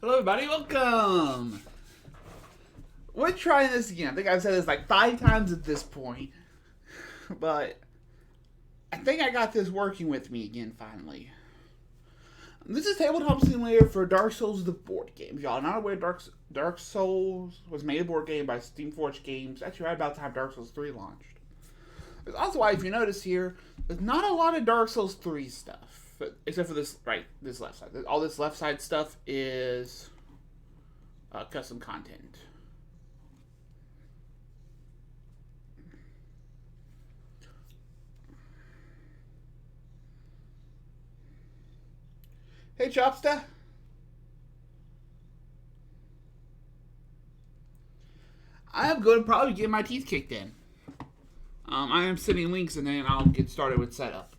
Hello, everybody. Welcome. We're trying this again. I think I've said this like 5 times at this point, but I think I got this working with me again finally. This is Tabletop Simulator for Dark Souls, the board game. If y'all are not aware, Dark Souls was made a board game by Steamforged Games. Actually, right about the time Dark Souls 3 launched. That's also why, if you notice here, there's not a lot of Dark Souls 3 stuff, except for this left side. All this left side stuff is custom content. Hey, Chopsta. I am going to probably get my teeth kicked in. I am sending links and then I'll get started with setup.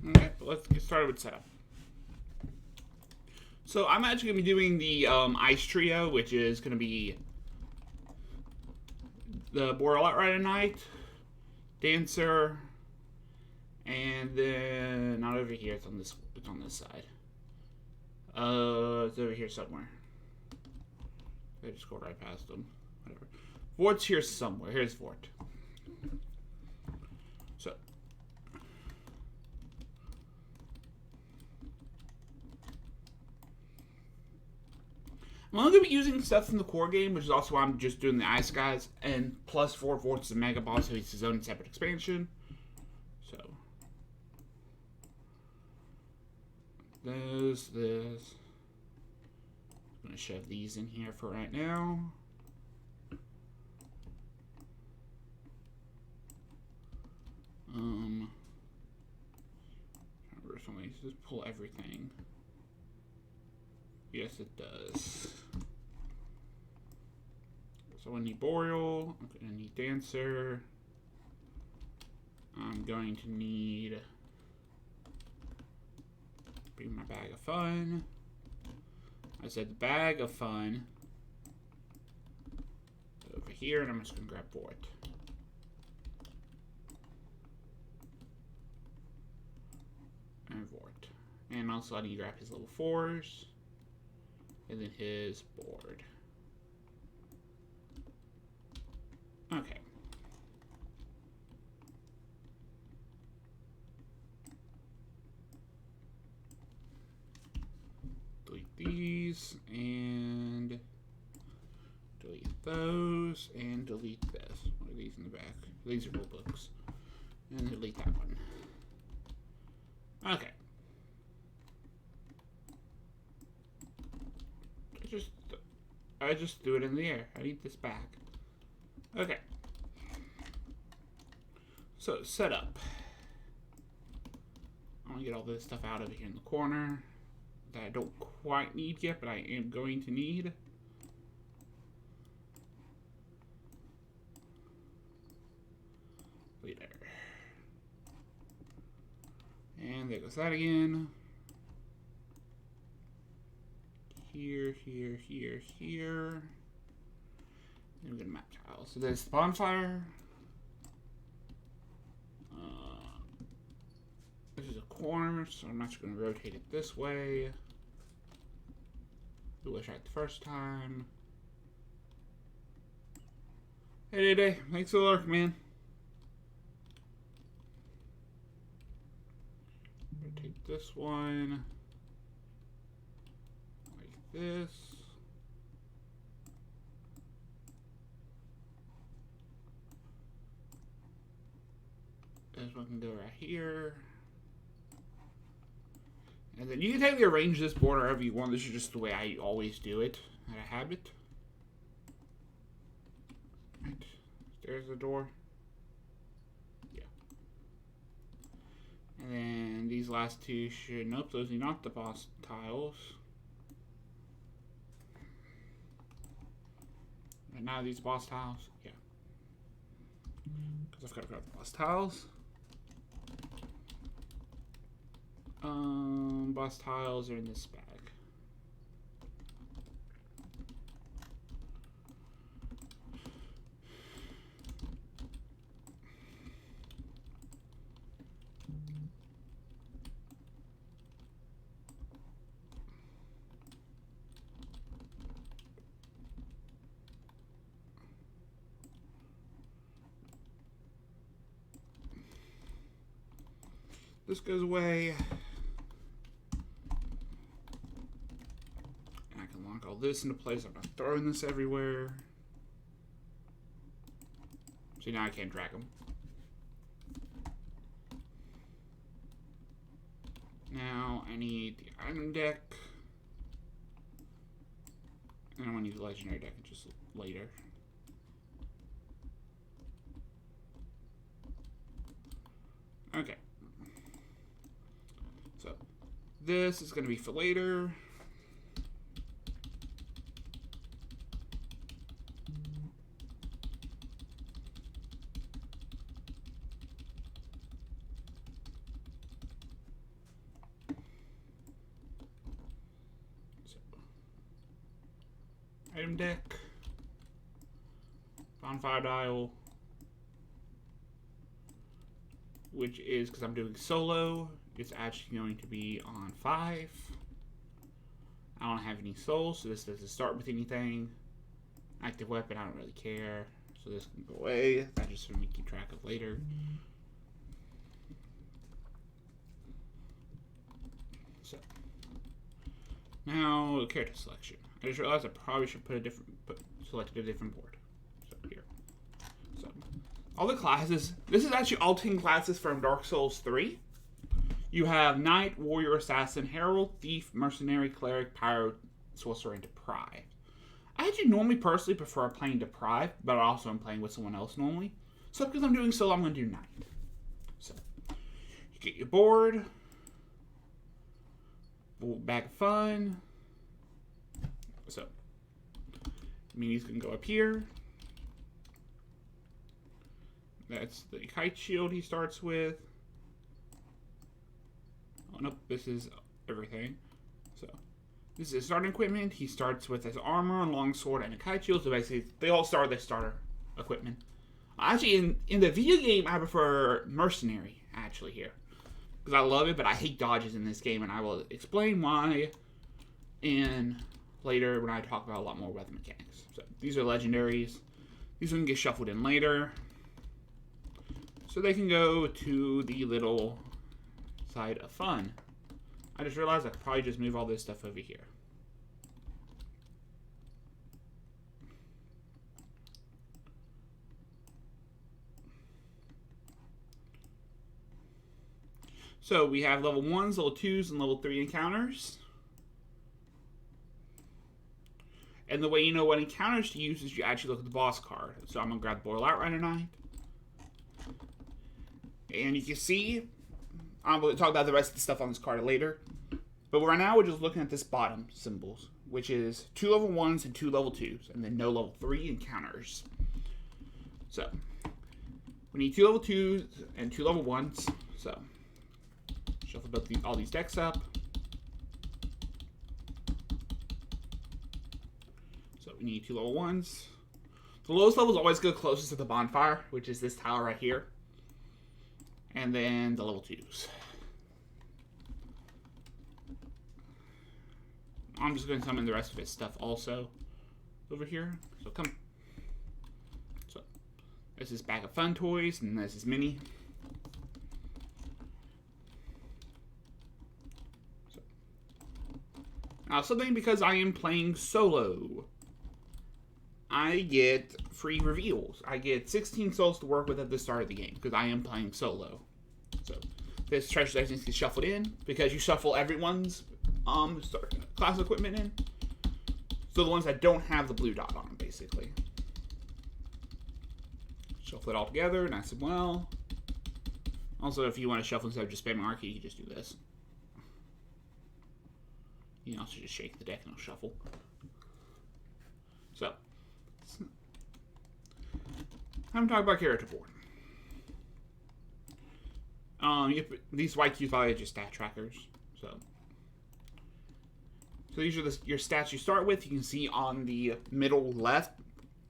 Okay, let's get started with setup. So I'm actually going to be doing the Ice Trio, which is going to be the Boreal Outrider Knight, Dancer, and then not over here. It's on this. It's on this side. It's over here somewhere. I just go right past them. Whatever. Vort's here somewhere. Here's Vort. So. I'm only going to be using stuff from the core game, which is also why I'm just doing the Ice Guys, and plus 4 Vort's a Mega Boss, so he's his own separate expansion. So, this. I'm going to shove these in here for right now. Just pull everything. Yes, it does. So I need Boreal. I'm going to need Dancer. I'm going to need... bring my Bag of Fun. I said the Bag of Fun. Over here, and I'm just going to grab Vort. And Vort. And also I need to grab his level 4s. And then his board. Okay. Delete these and delete those and delete this. What are these in the back? These are rule books. And delete that one. Okay. Just I just threw it in the air. I need this back. Okay. So, setup. I'm going to get all this stuff out of here in the corner that I don't quite need yet, but I am going to need. Wait there. And there goes that again. Here, here, here, here. And we get a map tile. So there's the bonfire. This is a corner, so I'm not just going to rotate it this way. Do what I tried the first time. Hey, Day, thanks for the lurk, man. Rotate this one. Like this. This one can go right here. And then you can technically arrange this board however you want. This is just the way I always do it. Out of habit. Right. There's the door. Yeah. And then these last two should... Nope, those are not the boss tiles. And now these boss tiles. Yeah. Because I've got to grab the boss tiles. Boss tiles are in this bag. This goes away. All this into place. I'm not throwing this everywhere. See, now I can't drag them. Now I need the item deck. And I want to use the legendary deck just later. Okay. So this is going to be for later. Item deck, bonfire dial, which is, because I'm doing solo, it's actually going to be on 5. I don't have any souls, so this doesn't start with anything. Active weapon, I don't really care, so this can go away. That's just for me to keep track of later. So, now character selection. I just realized I probably should select a different board. So here. So all the classes. This is actually all 10 classes from Dark Souls 3. You have Knight, Warrior, Assassin, Herald, Thief, Mercenary, Cleric, Pyro, Sorcerer, and Deprived. I actually normally personally prefer playing Deprived, but also I'm playing with someone else normally. So because I'm doing solo, I'm going to do Knight. So you get your board. Bag of Fun. So, minis can go up here. That's the kite shield he starts with. Oh, nope, this is everything. So, this is his starting equipment. He starts with his armor, a long sword, and a kite shield. So basically, they all start with their starter equipment. Actually, in the video game, I prefer Mercenary, actually, here. Because I love it, but I hate dodges in this game, and I will explain why later when I talk about a lot more weapon mechanics. So these are legendaries. These can get shuffled in later. So they can go to the little side of fun. I just realized I could probably just move all this stuff over here. So we have level 1s, level 2s, and level 3 encounters. And the way you know what encounters to use is you actually look at the boss card. So I'm going to grab Boreal Outrider Knight. And you can see, I'm going to talk about the rest of the stuff on this card later. But right now we're just looking at this bottom symbols, which is 2 level 1s and 2 level 2s, and then no level 3 encounters. So we need 2 level 2s and 2 level 1s. So shuffle all these decks up. So we need 2 level 1s. The lowest levels always go closest to the bonfire, which is this tile right here. And then the level 2s. I'm just going to summon the rest of its stuff also over here. So come. So this is Bag of Fun Toys, and this is Mini. So. Now something, because I am playing solo, I get free reveals. I get 16 souls to work with at the start of the game because I am playing solo. So this treasure deck needs to get shuffled in because you shuffle everyone's class equipment in. So the ones that don't have the blue dot on them, basically. Shuffle it all together, nice and well. Also, if you want to shuffle instead of just spamming R key, you can just do this. You can also just shake the deck and it'll shuffle. So, I'm talking about character board. These white cubes are just stat trackers. So these are your stats you start with. You can see on the middle left,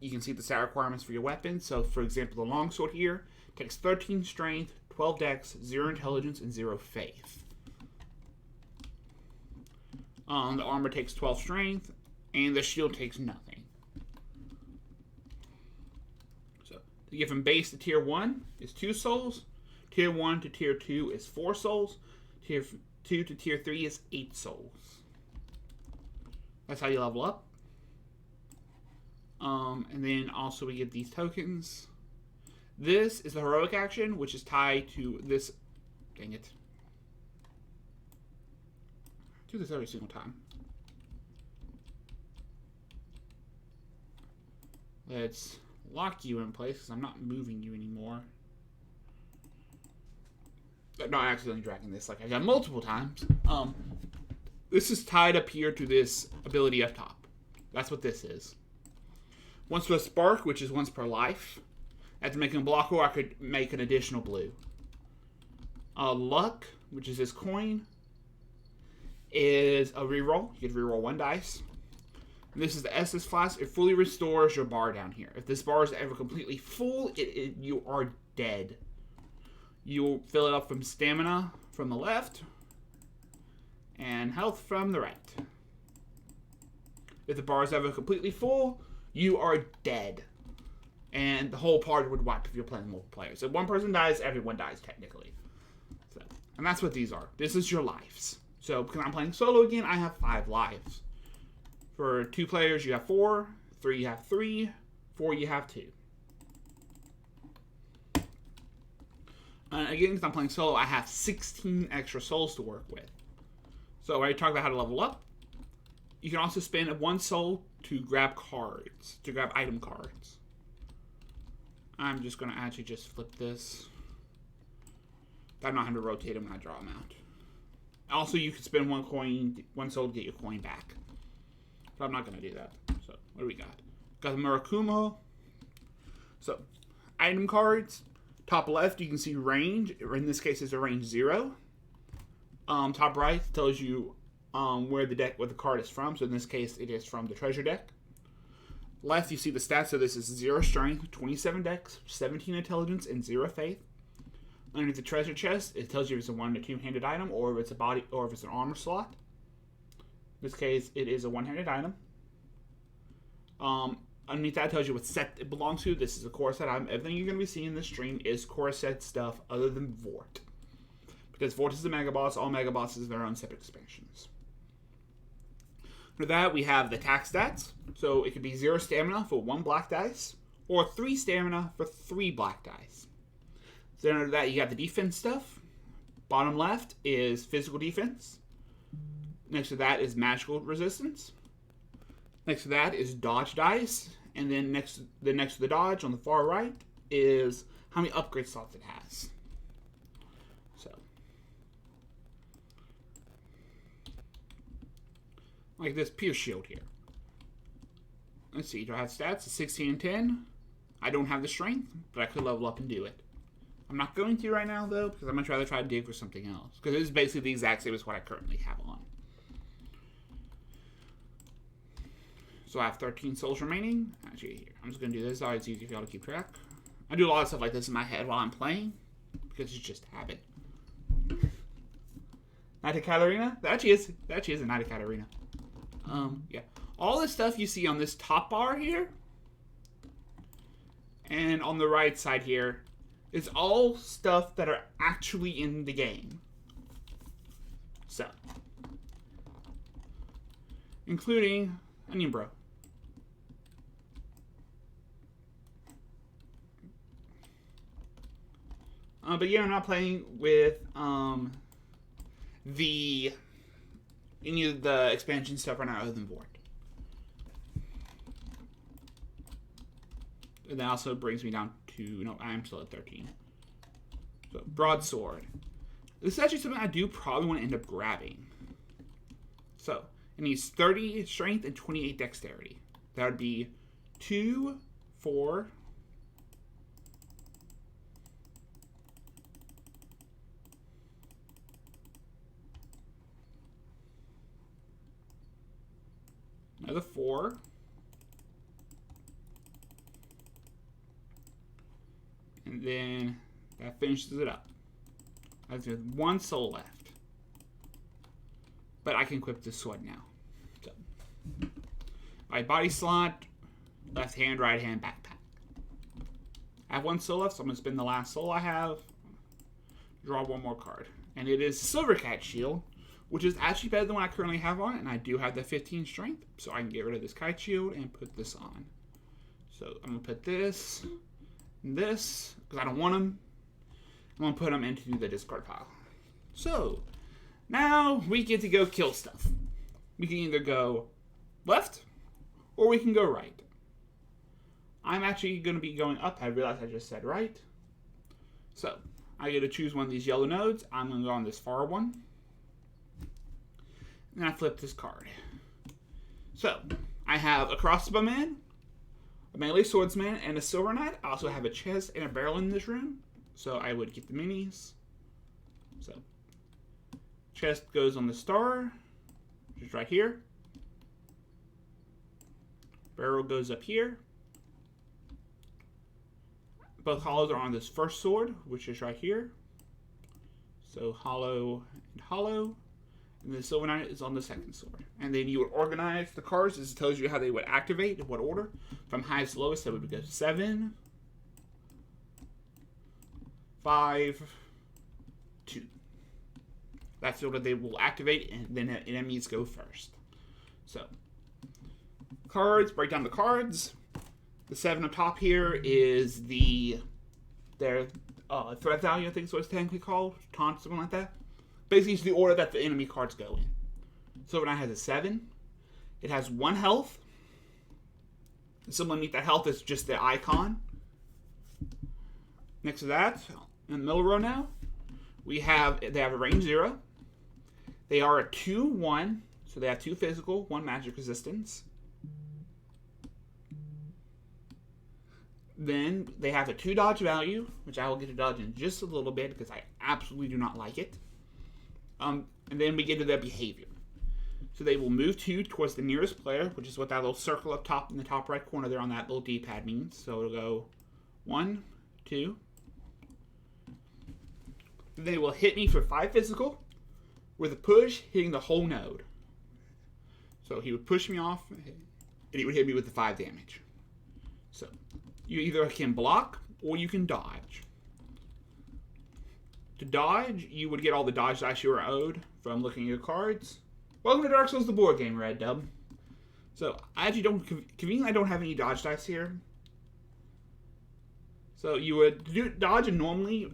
you can see the stat requirements for your weapons. So, for example, the longsword here takes 13 strength, 12 dex, 0 intelligence, and 0 faith. The armor takes 12 strength, and the shield takes nothing. So, to get from base to tier 1 is 2 souls. Tier 1 to tier 2 is 4 souls. Tier 2 to tier 3 is 8 souls. That's how you level up. And then also we get these tokens. This is the heroic action, which is tied to this. Dang it. I do this every single time. Let's lock you in place because I'm not moving you anymore. I'm not accidentally dragging this like I've done multiple times. This is tied up here to this ability up top. That's what this is. Once to a spark, which is once per life. After making a block, or I could make an additional blue. Luck, which is this coin, is a reroll. You can reroll 1 dice. And this is the Estus Flask. It fully restores your bar down here. If this bar is ever completely full, you are dead. You'll fill it up from stamina from the left and health from the right. If the bar is ever completely full, you are dead. And the whole party would wipe if you're playing multiplayer. So if one person dies, everyone dies technically. So, and that's what these are. This is your lives. So because I'm playing solo again, I have 5 lives. For 2 players, you have 4. 3, you have 3. 4, you have 2. Again, because I'm playing solo, I have 16 extra souls to work with. So I already talked about how to level up. You can also spend 1 soul to grab cards, to grab item cards. I'm just going to actually just flip this. I'm not having to rotate them when I draw them out. Also, you can spend 1 soul to get your coin back. But I'm not going to do that. So, what do we got? Got the Murakumo. So, item cards. Top left, you can see range. In this case, it's a range 0. Top right tells you where the card is from. So in this case, it is from the treasure deck. Left, you see the stats. So this is 0 strength, 27 dex, 17 intelligence, and 0 faith. Underneath the treasure chest, it tells you if it's a 1- or 2-handed item, or if it's a body, or if it's an armor slot. In this case, it is a 1-handed item. Underneath that tells you what set it belongs to. This is a core set item. Everything you're going to be seeing in this stream is core set stuff other than Vort. Because Vort is the Mega Boss. All Mega Bosses have their own separate expansions. For that, we have the attack stats. So it could be 0 stamina for 1 black dice, or 3 stamina for 3 black dice. So under that, you got the defense stuff. Bottom left is physical defense. Next to that is magical resistance. Next to that is dodge dice, and then next to the dodge on the far right is how many upgrade slots it has. So, like this Pierce Shield here. Let's see, do I have stats? 16 and 10. I don't have the strength, but I could level up and do it. I'm not going to right now, though, because I'm going to rather try to dig for something else. Because it is basically the exact same as what I currently have on. So I have 13 souls remaining. Actually, here, I'm just going to do this. It's easy for y'all to keep track. I do a lot of stuff like this in my head while I'm playing, because it's just habit. Knight of Catarina? That actually is a Knight of Catarina. Yeah. All the stuff you see on this top bar here, and on the right side here, is all stuff that are actually in the game. So, including Onion Bro. But yeah, I'm not playing with any of the expansion stuff right now other than Vord. And that also brings me down to, no, I am still at 13. So, Broadsword. This is actually something I do probably want to end up grabbing. So, it needs 30 strength and 28 dexterity. That would be 2, 4, another 4, and then that finishes it up. That's with 1 soul left. But I can equip this sword now. So, my body slot, left hand, right hand, backpack. I have 1 soul left, so I'm going to spend the last soul I have. Draw 1 more card. And it is Silvercat Shield, which is actually better than what I currently have on. And I do have the 15 strength, so I can get rid of this Kite Shield and put this on. So I'm going to put this and this, because I don't want them. I'm going to put them into the discard pile. So, now we get to go kill stuff. We can either go left, or we can go right. I'm actually going to be going up. I realized I just said right. So, I get to choose one of these yellow nodes. I'm going to go on this far one. And I flip this card. So, I have a crossbowman, a melee swordsman, and a silver knight. I also have a chest and a barrel in this room. So, I would get the minis. So, chest goes on the star, which is right here. Barrel goes up here. Both hollows are on this first sword, which is right here. So hollow and hollow. And the silver knight is on the second sword. And then you would organize the cards. This tells you how they would activate, in what order. From highest to lowest, that would go 7, 5, 2. That's the order they will activate, and then enemies go first. So, cards, break down the cards. The 7 on top here is their threat value, I think is what it's technically called. Taunt, something like that. Basically, it's the order that the enemy cards go in. Silver Knight has a 7. It has 1 health. And somewhere underneath that health is just the icon. Next to that, in the middle row now, they have a range 0. They are a 2-1, so they have 2 physical, 1 magic resistance. Then they have a 2 dodge value, which I will get to dodge in just a little bit because I absolutely do not like it. And then we get to their behavior. So they will move 2 towards the nearest player, which is what that little circle up top in the top right corner there on that little D-pad means. So it'll go 1, 2. They will hit me for 5 physical, with a push hitting the whole node. So he would push me off, and he would hit me with the 5 damage. So you either can block or you can dodge. To dodge, you would get all the dodge dice you were owed from looking at your cards. Welcome to Dark Souls, the board game, Red Dub. So I actually conveniently I don't have any dodge dice here. So you would dodge, and normally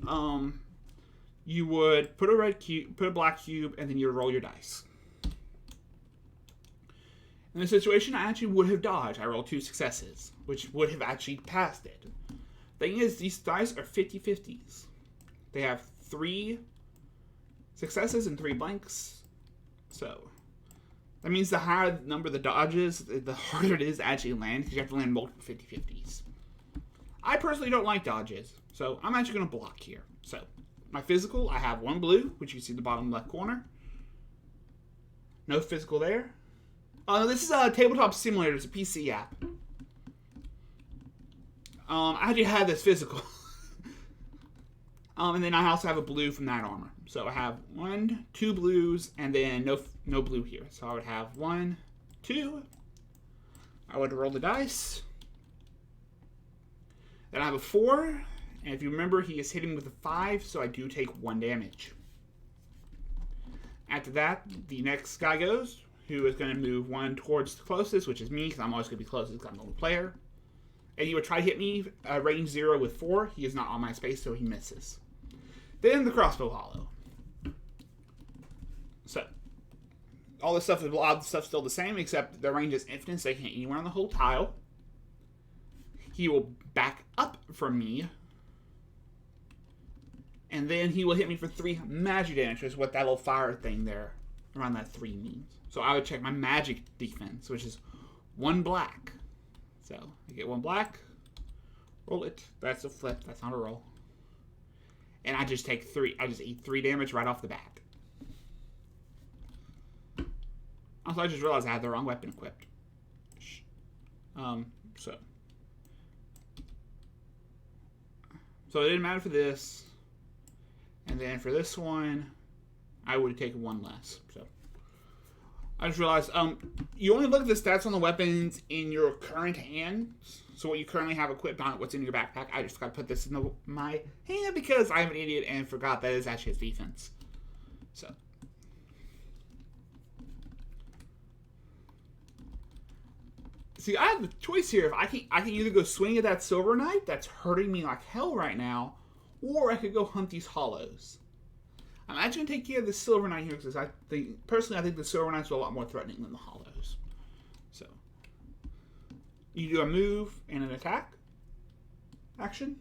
you would put a black cube, and then you would roll your dice. In this situation, I actually would have dodged. I rolled 2 successes, which would have actually passed it. Thing is, these dice are 50-50s. They have 3 successes and 3 blanks. So, that means the higher the number of the dodges, the harder it is to actually land, because you have to land multiple 50-50s. I personally don't like dodges, so I'm actually going to block here. So, my physical, I have 1 blue, which you see in the bottom left corner. No physical there. This is a Tabletop Simulator. It's a PC app. I actually had this physical. And then I also have a blue from that armor. So I have 1, 2 blues, and then no blue here. So I would have 1, 2. I would roll the dice. Then I have a 4. And if you remember, he is hitting with a 5, so I do take 1 damage. After that, the next guy goes, who is going to move 1 towards the closest, which is me, because I'm always going to be closest because I'm the only player. And he would try to hit me range 0 with 4. He is not on my space, so he misses. Then the crossbow hollow. So, all this stuff, a lot of the stuff's still the same, except the range is infinite, so they can hit anywhere on the whole tile. He will back up from me. And then he will hit me for 3 magic damage, which is what that little fire thing there around that 3 means. So I would check my magic defense, which is 1 black. So I get 1 black, roll it. That's a flip, that's not a roll. And I just take 3. I just eat 3 damage right off the bat. Also, I just realized I had the wrong weapon equipped. So it didn't matter for this. And then for this one, I would have taken 1 less. So I just realized you only look at the stats on the weapons in your current hand. So what you currently have equipped on it, what's in your backpack. I just got to put this in my hand because I'm an idiot and forgot that is actually his defense. So. See, I have the choice here. If I can either go swing at that Silver Knight that's hurting me like hell right now, or I could go hunt these hollows. I'm actually going to take care of the Silver Knight here because I think the Silver Knights are a lot more threatening than the hollows. So, you do a move and an attack action.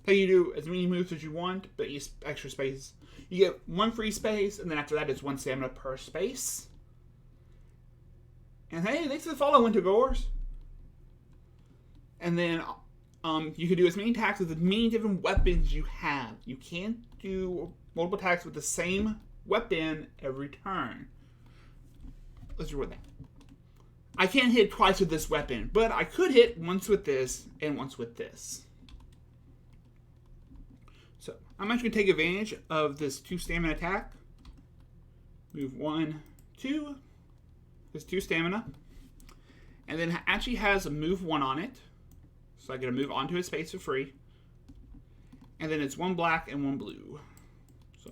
Then you do as many moves as you want, but you extra space. You get 1 free space, and then after that it's 1 stamina per space. And hey, thanks for the follow, Winter Goers. And then you can do as many attacks with as many different weapons you have. You can't do multiple attacks with the same weapon every turn. Let's record that. I can't hit twice with this weapon, but I could hit once with this and once with this. So I'm actually going to take advantage of this 2 stamina attack. Move 1, 2. There's 2 stamina. And then it actually has a move 1 on it. So I get to move onto his space for free. And then it's 1 black and 1 blue. So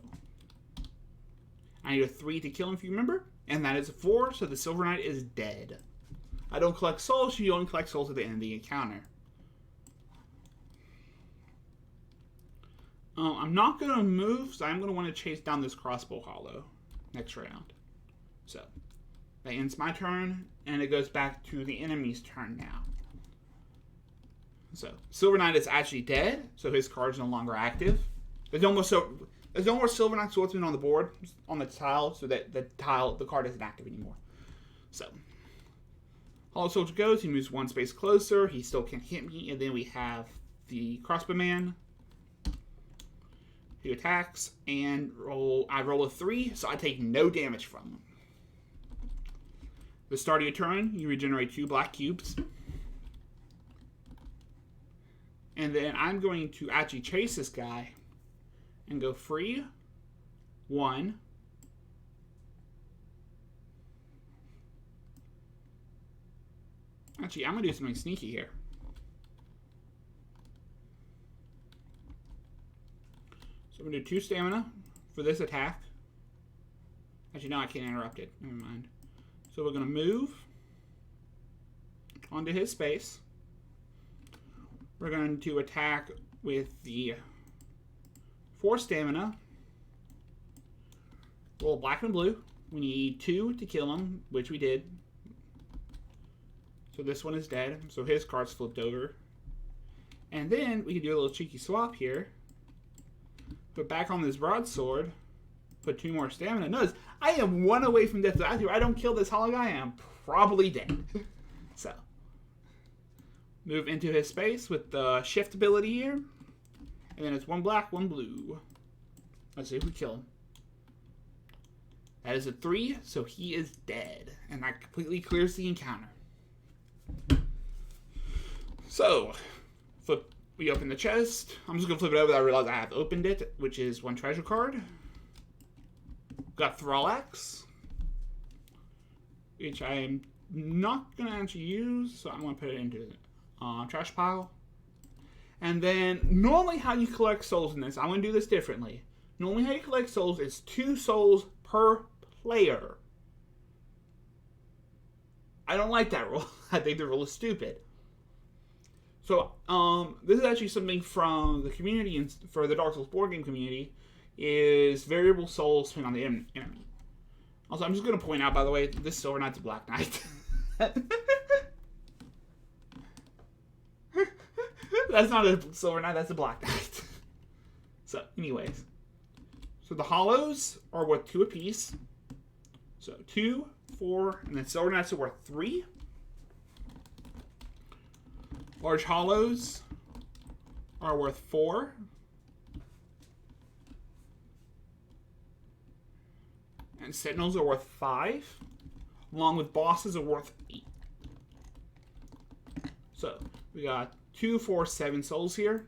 I need a 3 to kill him, if you remember. And that is a 4, so the Silver Knight is dead. I don't collect souls, so you only collect souls at the end of the encounter. I'm not going to move, so I'm going to want to chase down this crossbow hollow next round. So that ends my turn, and it goes back to the enemy's turn now. So Silver Knight is actually dead, so his card is no longer active. There's no more Silver Knight Swordsman on the board, on the tile, so that the card isn't active anymore. So Hollow Soldier goes, he moves 1 space closer, he still can't hit me, and then we have the Crossbowman. He attacks, and I roll a 3, so I take no damage from him. The start of your turn, you regenerate 2 black cubes. And then I'm going to actually chase this guy and go free 1. Actually, I'm going to do something sneaky here. So I'm going to do 2 stamina for this attack. Actually, no, I can't interrupt it. Never mind. So we're going to move onto his space. We're going to attack with the 4 stamina. Roll black and blue. We need 2 to kill him, which we did. So this one is dead. So his card's flipped over. And then we can do a little cheeky swap here. Put back on this broadsword. Put 2 more stamina. Notice, I am 1 away from death. So after I don't kill this hollow guy, I am probably dead. So, move into his space with the shift ability here. And then it's 1 black, 1 blue. Let's see if we kill him. That is a 3, so he is dead. And that completely clears the encounter. So, we open the chest. I'm just going to flip it over. I realize I have opened it, which is 1 treasure card. Got Thralax, which I am not going to actually use, so I'm going to put it into the trash pile. And then, normally how you collect souls in this, I'm going to do this differently. Normally how you collect souls is 2 souls per player. I don't like that rule. I think the rule is stupid. So, this is actually something from the community, and for the Dark Souls board game community, is variable souls depending on the enemy. Also, I'm just going to point out, by the way, this Silver Knight's a Black Knight. That's not a Silver Knight, that's a Black Knight. So, anyways. So, the hollows are worth 2 apiece. So, 2, 4, and then Silver Knights are worth 3. Large hollows are worth 4. And Sentinels are worth 5. Along with bosses are worth 8. So, we got 2, 4, 7 souls here.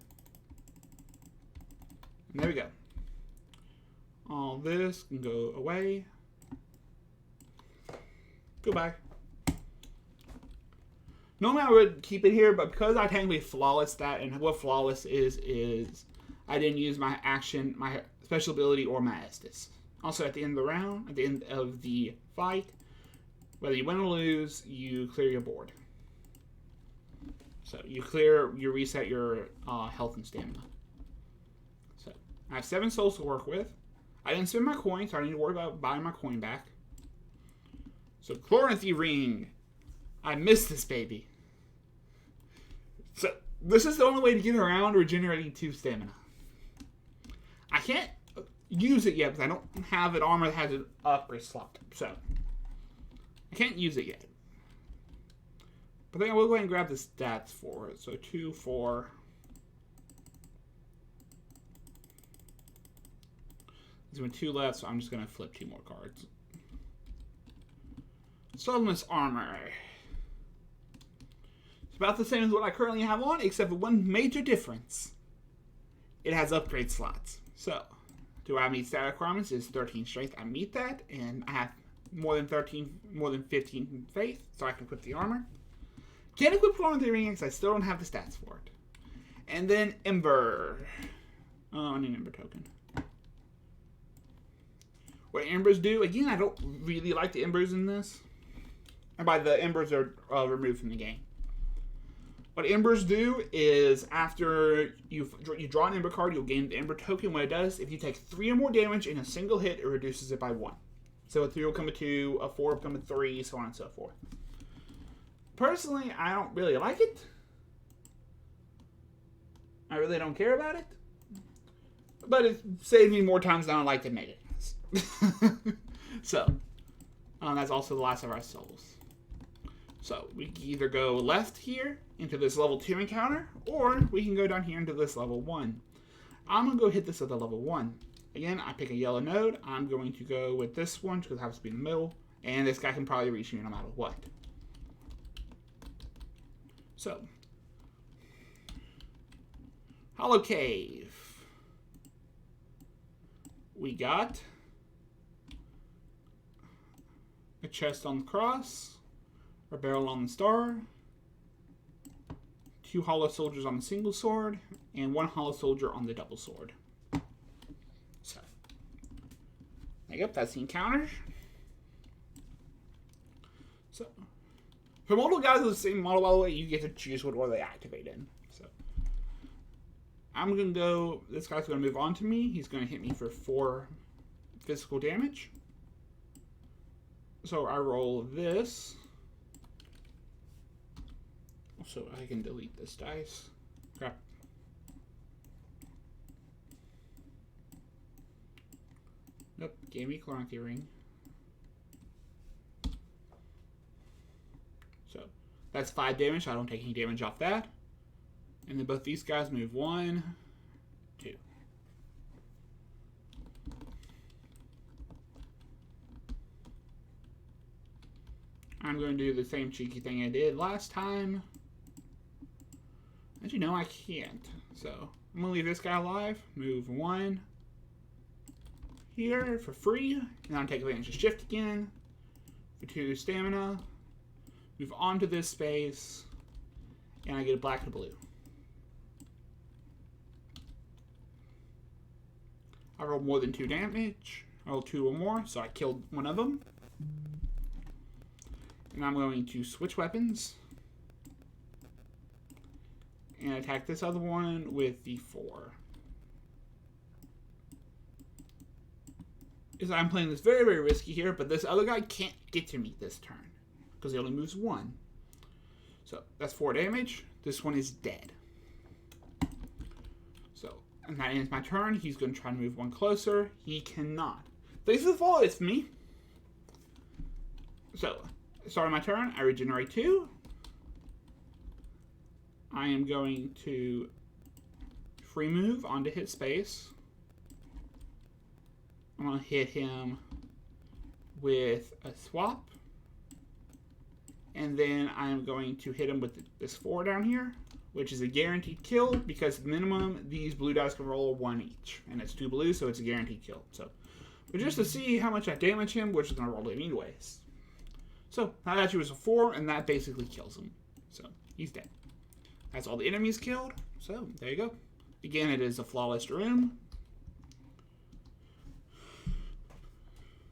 And there we go. All this can go away. Goodbye. Normally I would keep it here, but because I technically flawless that, and what flawless is I didn't use my action, my special ability, or my Estus. Also, at the end of the round, at the end of the fight, whether you win or lose, you clear your board. So you reset your health and stamina. So I have 7 souls to work with. I didn't spend my coin, so I need to worry about buying my coin back. So Chloranthy Ring. I missed this baby. So this is the only way to get around regenerating 2 stamina. I can't use it yet because I don't have an armor that has an upgrade slot. So I can't use it yet. But then I will go ahead and grab the stats for it. So 2, 4. There's only 2 left, so I'm just going to flip 2 more cards. Sunless Armor. It's about the same as what I currently have on, except for one major difference. It has upgrade slots. So, do I meet stat requirements? Is 13 strength. I meet that, and I have more than 15 faith, so I can equip the armor. Can't equip Chloranthy Ring because I still don't have the stats for it. And then Ember. Oh, I need an Ember token. What Embers do, again, I don't really like the Embers in this. And by the Embers are removed from the game. What Embers do is after you draw an Ember card, you'll gain the Ember token. What it does, if you take 3 or more damage in a single hit, it reduces it by 1. So a 3 will become a 2, a 4 will become a 3, so on and so forth. Personally, I don't really like it. I really don't care about it. But it saved me more times than I like to admit it. So, that's also the last of our souls. So, we can either go left here into this level 2 encounter, or we can go down here into this level 1. I'm going to go hit this at the level 1. Again, I pick a yellow node. I'm going to go with this one because it happens to be in the middle, and this guy can probably reach me no matter what. So, Hollow Cave. We got a chest on the cross, a barrel on the star, 2 hollow soldiers on the single sword, and 1 hollow soldier on the double sword. So, yep, that's the encounter. So, for multiple guys with the same model, by the way, you get to choose what order they activate in. So, I'm going to go, this guy's going to move on to me. He's going to hit me for 4 physical damage. So I roll this. Also, I can delete this dice. Crap. Nope, gave me Clonky Ring. So, that's 5 damage, so I don't take any damage off that. And then both these guys move 1, 2. I'm going to do the same cheeky thing I did last time. As you know, I can't. So, I'm going to leave this guy alive. Move 1 here for free. And I'll take advantage of shift again for 2 stamina. Move on to this space. And I get a black and a blue. I rolled more than 2 damage. I rolled 2 or more, so I killed one of them. And I'm going to switch weapons. And attack this other one with the 4. Is I'm playing this very, very risky here, but this other guy can't get to me this turn. Because he only moves 1. So, that's 4 damage. This one is dead. So, and that ends my turn. He's going to try to move 1 closer. He cannot. Thanks for the follow, it's me. So, starting my turn, I regenerate 2. I am going to free move onto hit space. I'm going to hit him with a swap. And then I'm going to hit him with this 4 down here, which is a guaranteed kill because minimum these blue dice can roll 1 each. And it's 2 blue, so it's a guaranteed kill. So, but just to see how much I damage him, which is going to roll it anyways. So, that actually was a 4, and that basically kills him. So, he's dead. That's all the enemies killed. So, there you go. Again, it is a flawless room.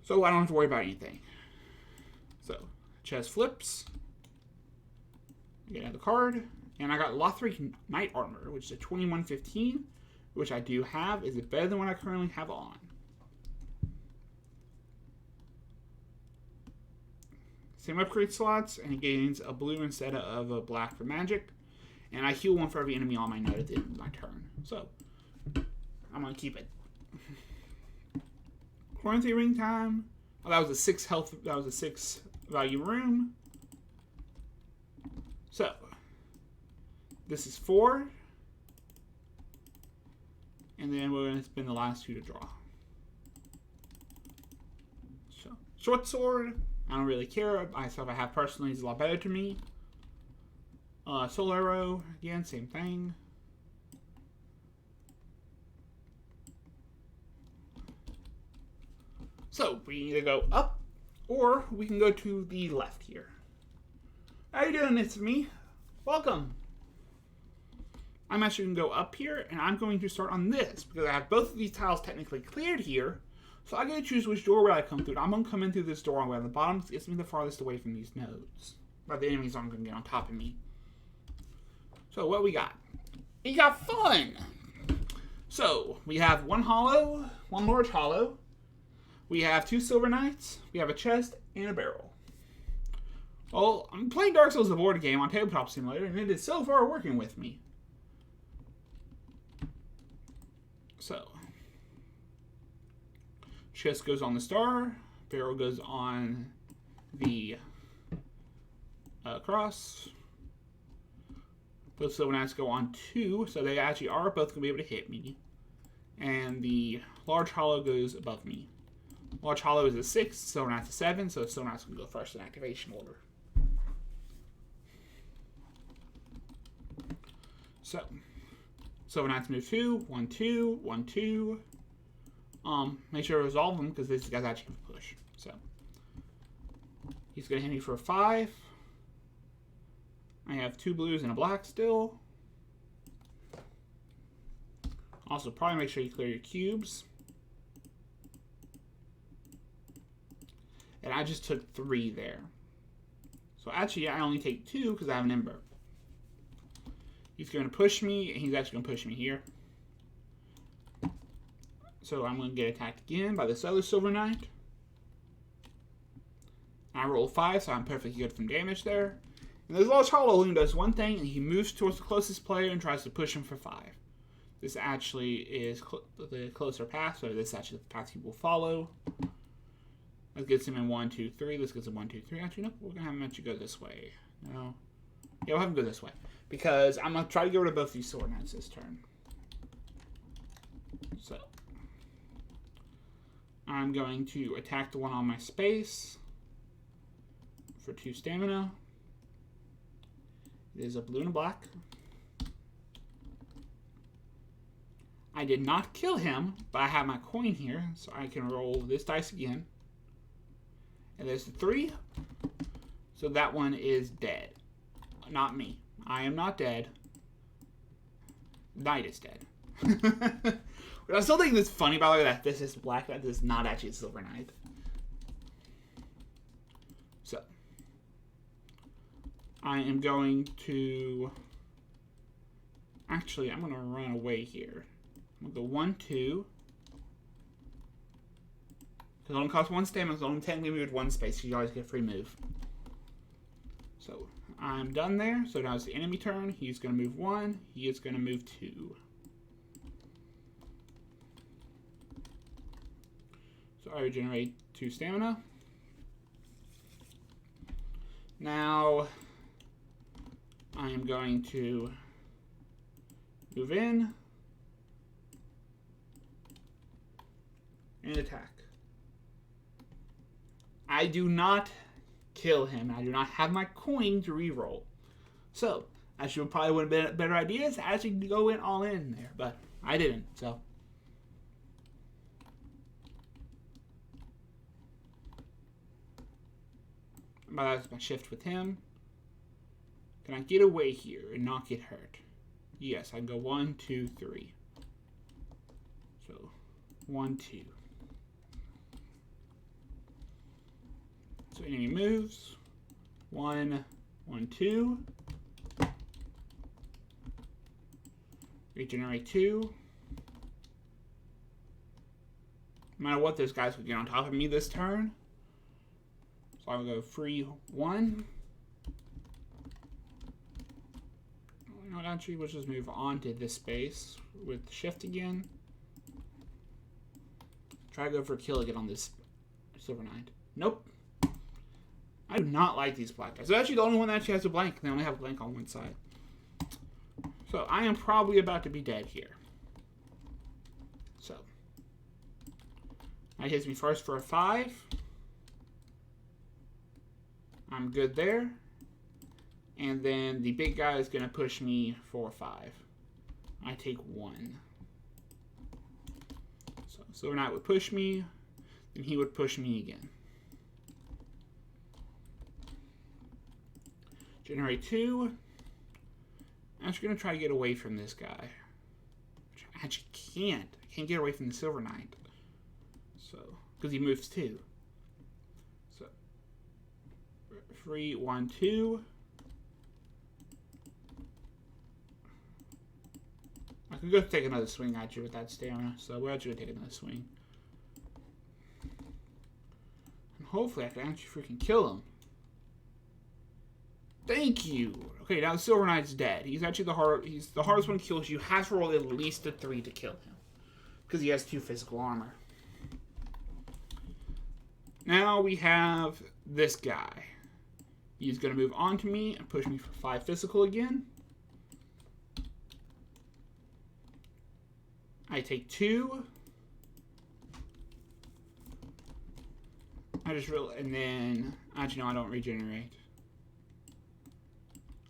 So, I don't have to worry about anything. So, chest flips. Get another card. And I got Lothric Knight Armor, which is a 2115, which I do have. Is it better than what I currently have on? Same upgrade slots, and it gains a blue instead of a black for magic. And I heal 1 for every enemy on my node at the end of my turn. So, I'm going to keep it. Quarantine ring time. Oh, that was a 6 health, that was a 6 value room. So, this is 4. And then we're going to spin the last 2 to draw. So, short sword. I don't really care. Myself I have personally is a lot better to me. Soul Arrow, again, same thing. So, we can either go up, or we can go to the left here. How you doing? It's me. Welcome. I'm actually going to go up here, and I'm going to start on this, because I have both of these tiles technically cleared here. So I gotta choose which doorway I come through. I'm gonna come in through this door where the bottom gets me the farthest away from these nodes. But the enemies aren't gonna get on top of me. So what we got? We got fun! So, we have 1 hollow, 1 large hollow. We have 2 silver knights. We have a chest and a barrel. Well, I'm playing Dark Souls the board game on Tabletop Simulator, and it is so far working with me. So, chest goes on the star, barrel goes on the cross. Both silver knights go on 2, so they actually are both going to be able to hit me. And the large hollow goes above me. Large hollow is a 6, silver knight's a 7, so silver knight's going to go first in activation order. So, silver knights move 2, 1, 2, 1, 2. Make sure to resolve them because this guy's actually going to push. So, he's going to hit me for a 5. I have 2 blues and a black still. Also, probably make sure you clear your cubes. And I just took 3 there. So actually, I only take 2 because I have an ember. He's going to push me, and he's actually going to push me here. So I'm going to get attacked again by this other silver knight. I roll 5, so I'm perfectly good from damage there. And this large hollow loom does one thing, and he moves towards the closest player and tries to push him for 5. This actually is the closer path, so this is actually the path he will follow. That gets him in 1, 2, 3. This gets him 1, 2, 3. Actually, no, we're going to have him actually go this way. No. Yeah, we'll have him go this way. Because I'm going to try to get rid of both these sword knights this turn. So, I'm going to attack the one on my space for 2 stamina. It is a blue and a black. I did not kill him, but I have my coin here, so I can roll this dice again. And there's the 3. So that one is dead. Not me. I am not dead. Knight is dead. But I still think it's funny, by the way, that this is black, that this is not actually a silver knight. So, I am going to... Actually, I'm going to run away here. I'm going to go 1, 2. Because it only costs 1 stamina, so it only technically moved 1 space, so you always get a free move. So, I'm done there. So now it's the enemy turn. He's going to move 1. He is going to move 2. So I regenerate 2 stamina. Now, I am going to move in and attack. I do not kill him. I do not have my coin to reroll. So, actually, probably would have been a better idea is actually to go in all in there, but I didn't, so. That's my shift with him. Can I get away here and not get hurt? Yes, I can go 1, 2, 3. So, 1, 2. So enemy moves. 1, 1, 2. Regenerate 2. No matter what, those guys will get on top of me this turn. So I'll go free 1. You know what, actually, we'll just move on to this space with shift again. Try to go for a kill again on this silver knight. Nope. I do not like these black guys. They're actually the only one that actually has a blank. They only have a blank on one side. So I am probably about to be dead here. So that hits me first for a 5. I'm good there. And then the big guy is going to push me for 5. I take 1. So Silver Knight would push me, then he would push me again. Generate 2. I'm just going to try to get away from this guy. Which I actually can't. I can't get away from the Silver Knight. So, because he moves 2. So, free 1, 2. I could go take another swing at you with that stamina, so we're actually going to take another swing. And hopefully I can actually freaking kill him. Thank you! Okay, now the Silver Knight's dead. He's actually the hardest one to kill. You have to roll at least a 3 to kill him. Because he has 2 physical armor. Now we have this guy. He's going to move on to me and push me for 5 physical again. I take 2. And then, actually no, I don't regenerate.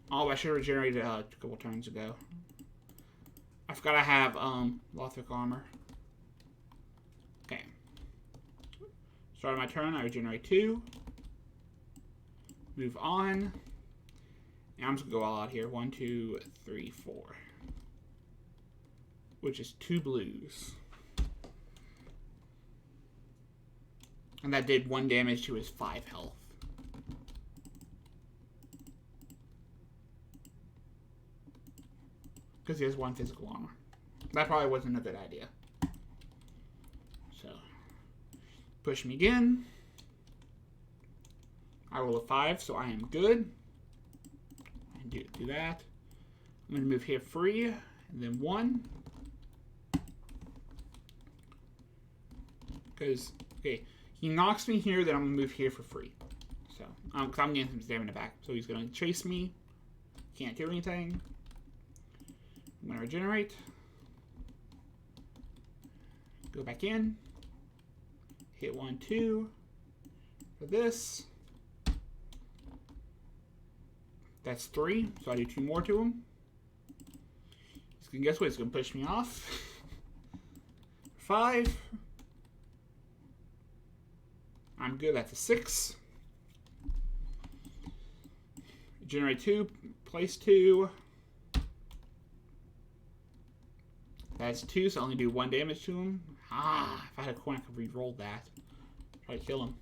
Oh, I should have regenerated a couple turns ago. I forgot I have Lothric armor. Okay. Start of my turn, I regenerate 2. Move on. And I'm just gonna go all out here. 1, 2, 3, 4. Which is 2 blues. And that did 1 damage to his 5 health. Because he has 1 physical armor. That probably wasn't a good idea. So, push me again. I roll a 5, so I am good. do that. I'm going to move here free, and then 1. Because, okay, he knocks me here, then I'm going to move here for free. So, because I'm getting some stamina back. So he's going to chase me. Can't do anything. I'm going to regenerate. Go back in. Hit 1, 2. For this. That's 3. So I do 2 more to him. Guess what? It's going to push me off. 5. I'm good. That's a 6. Generate 2. Place 2. That's 2, so I only do 1 damage to him. If I had a coin, I could re-roll that. Try to kill him.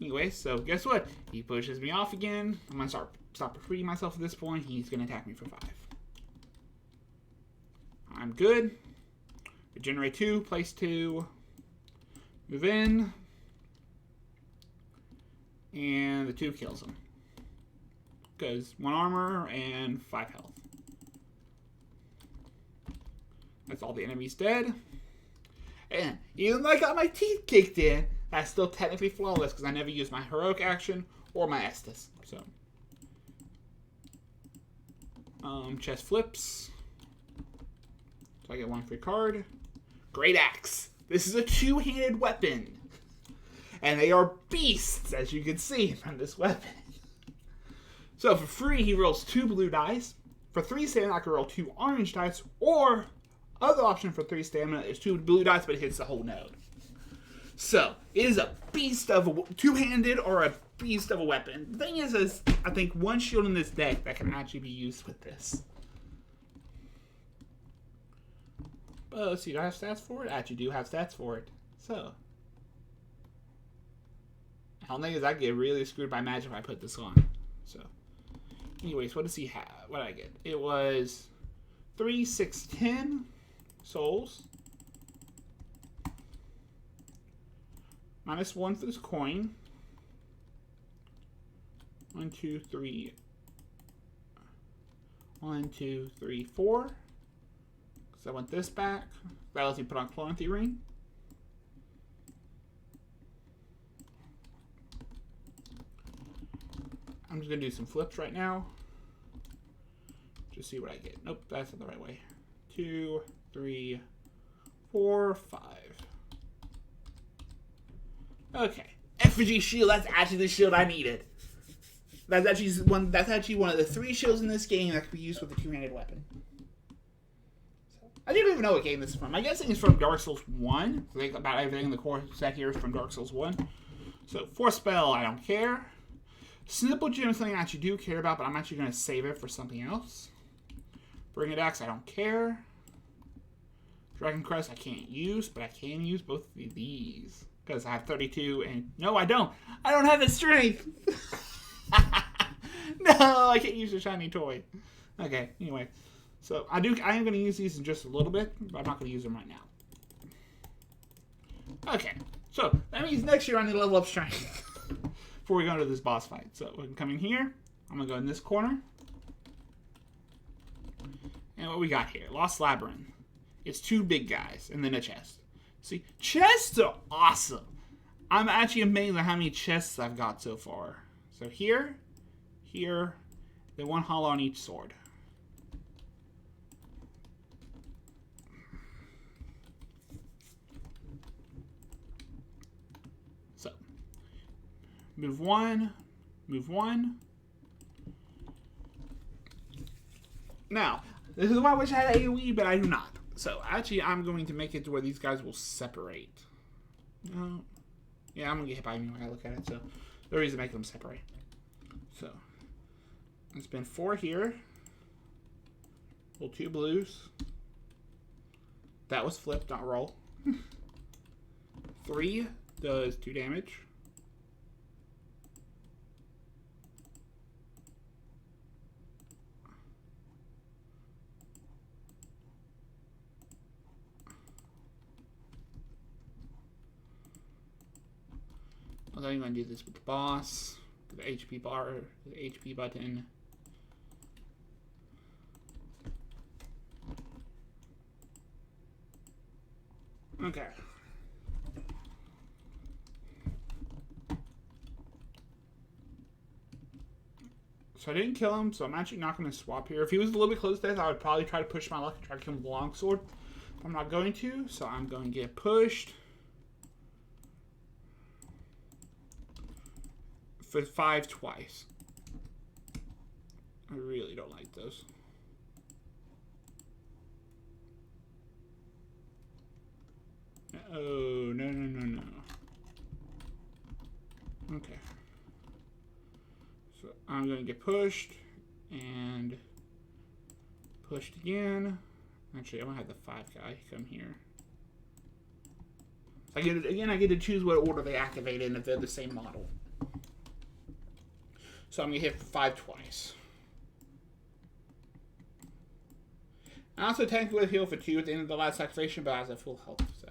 Anyway, so guess what? He pushes me off again. I'm going to stop freeing myself at this point. He's going to attack me for 5. I'm good. Regenerate 2, place 2. Move in. And the 2 kills him. Because 1 armor and 5 health. That's all the enemies dead. And even though I got my teeth kicked in, that's still technically flawless because I never used my heroic action or my Estus. So, chest flips. So I get 1 free card. Great Axe. This is a 2-handed weapon. And they are beasts, as you can see from this weapon. So for free, he rolls 2 blue dice. For 3 stamina, I can roll 2 orange dice. Or, other option for 3 stamina is 2 blue dice, but it hits the whole node. So, it is a beast of a 2-handed or a beast of a weapon. The thing is I think 1 shield in this deck that can actually be used with this. But let's see, do I have stats for it? I actually do have stats for it. So, the only thing is I get really screwed by magic if I put this on. So, anyways, what does he have? What did I get? It was 3, 6, 10 souls. -1 for this coin. 1, 2, 3. 1, 2, 3, 4. So I want this back. That lets me put on Chloranthy Ring. I'm just going to do some flips right now. Just see what I get. Nope, that's not the right way. 2, 3, 4, 5. Okay. Effigy shield, that's actually the shield I needed. That's actually one of the 3 shields in this game that can be used with a 2-handed weapon. I don't even know what game this is from. I'm guessing it's from Dark Souls 1. I think about everything in the core set here is from Dark Souls 1. So, Force Spell, I don't care. Simple Gem is something I actually do care about, but I'm actually going to save it for something else. Bring-It Axe, I don't care. Dragon Crest, I can't use, but I can use both of these. Because I have 32, and no, I don't. I don't have the strength. No, I can't use the shiny toy. Okay, anyway. So, I am going to use these in just a little bit, but I'm not going to use them right now. Okay, so that means next year I need to level up strength before we go into this boss fight. So, we can come in here. I'm going to go in this corner. And what we got here? Lost Labyrinth. It's 2 big guys, and then a chest. See, chests are awesome. I'm actually amazed at how many chests I've got so far. So here, then 1 hollow on each sword. So, move 1, move 1. Now, this is why I wish I had AoE, but I do not. So, actually, I'm going to make it to where these guys will separate. No. Yeah, I'm going to get hit by me when I look at it, so there is to make them separate. So, I spend 4 here. Roll 2 blues. That was flipped, not roll. 3 does 2 damage. I'm going to do this with the boss, the HP bar, the HP button. Okay. So I didn't kill him, so I'm actually not going to swap here. If he was a little bit close to death, I would probably try to push my luck and try to kill him with a longsword. I'm not going to, so I'm going to get pushed. For 5 twice. I really don't like those. Oh, no. Okay. So I'm going to get pushed and pushed again. Actually, I'm going to have the 5 guy come here. I get to choose what order they activate in if they're the same model. So I'm going to hit for 5 twice. I also technically would heal for 2 at the end of the last activation, but I was at full health, so.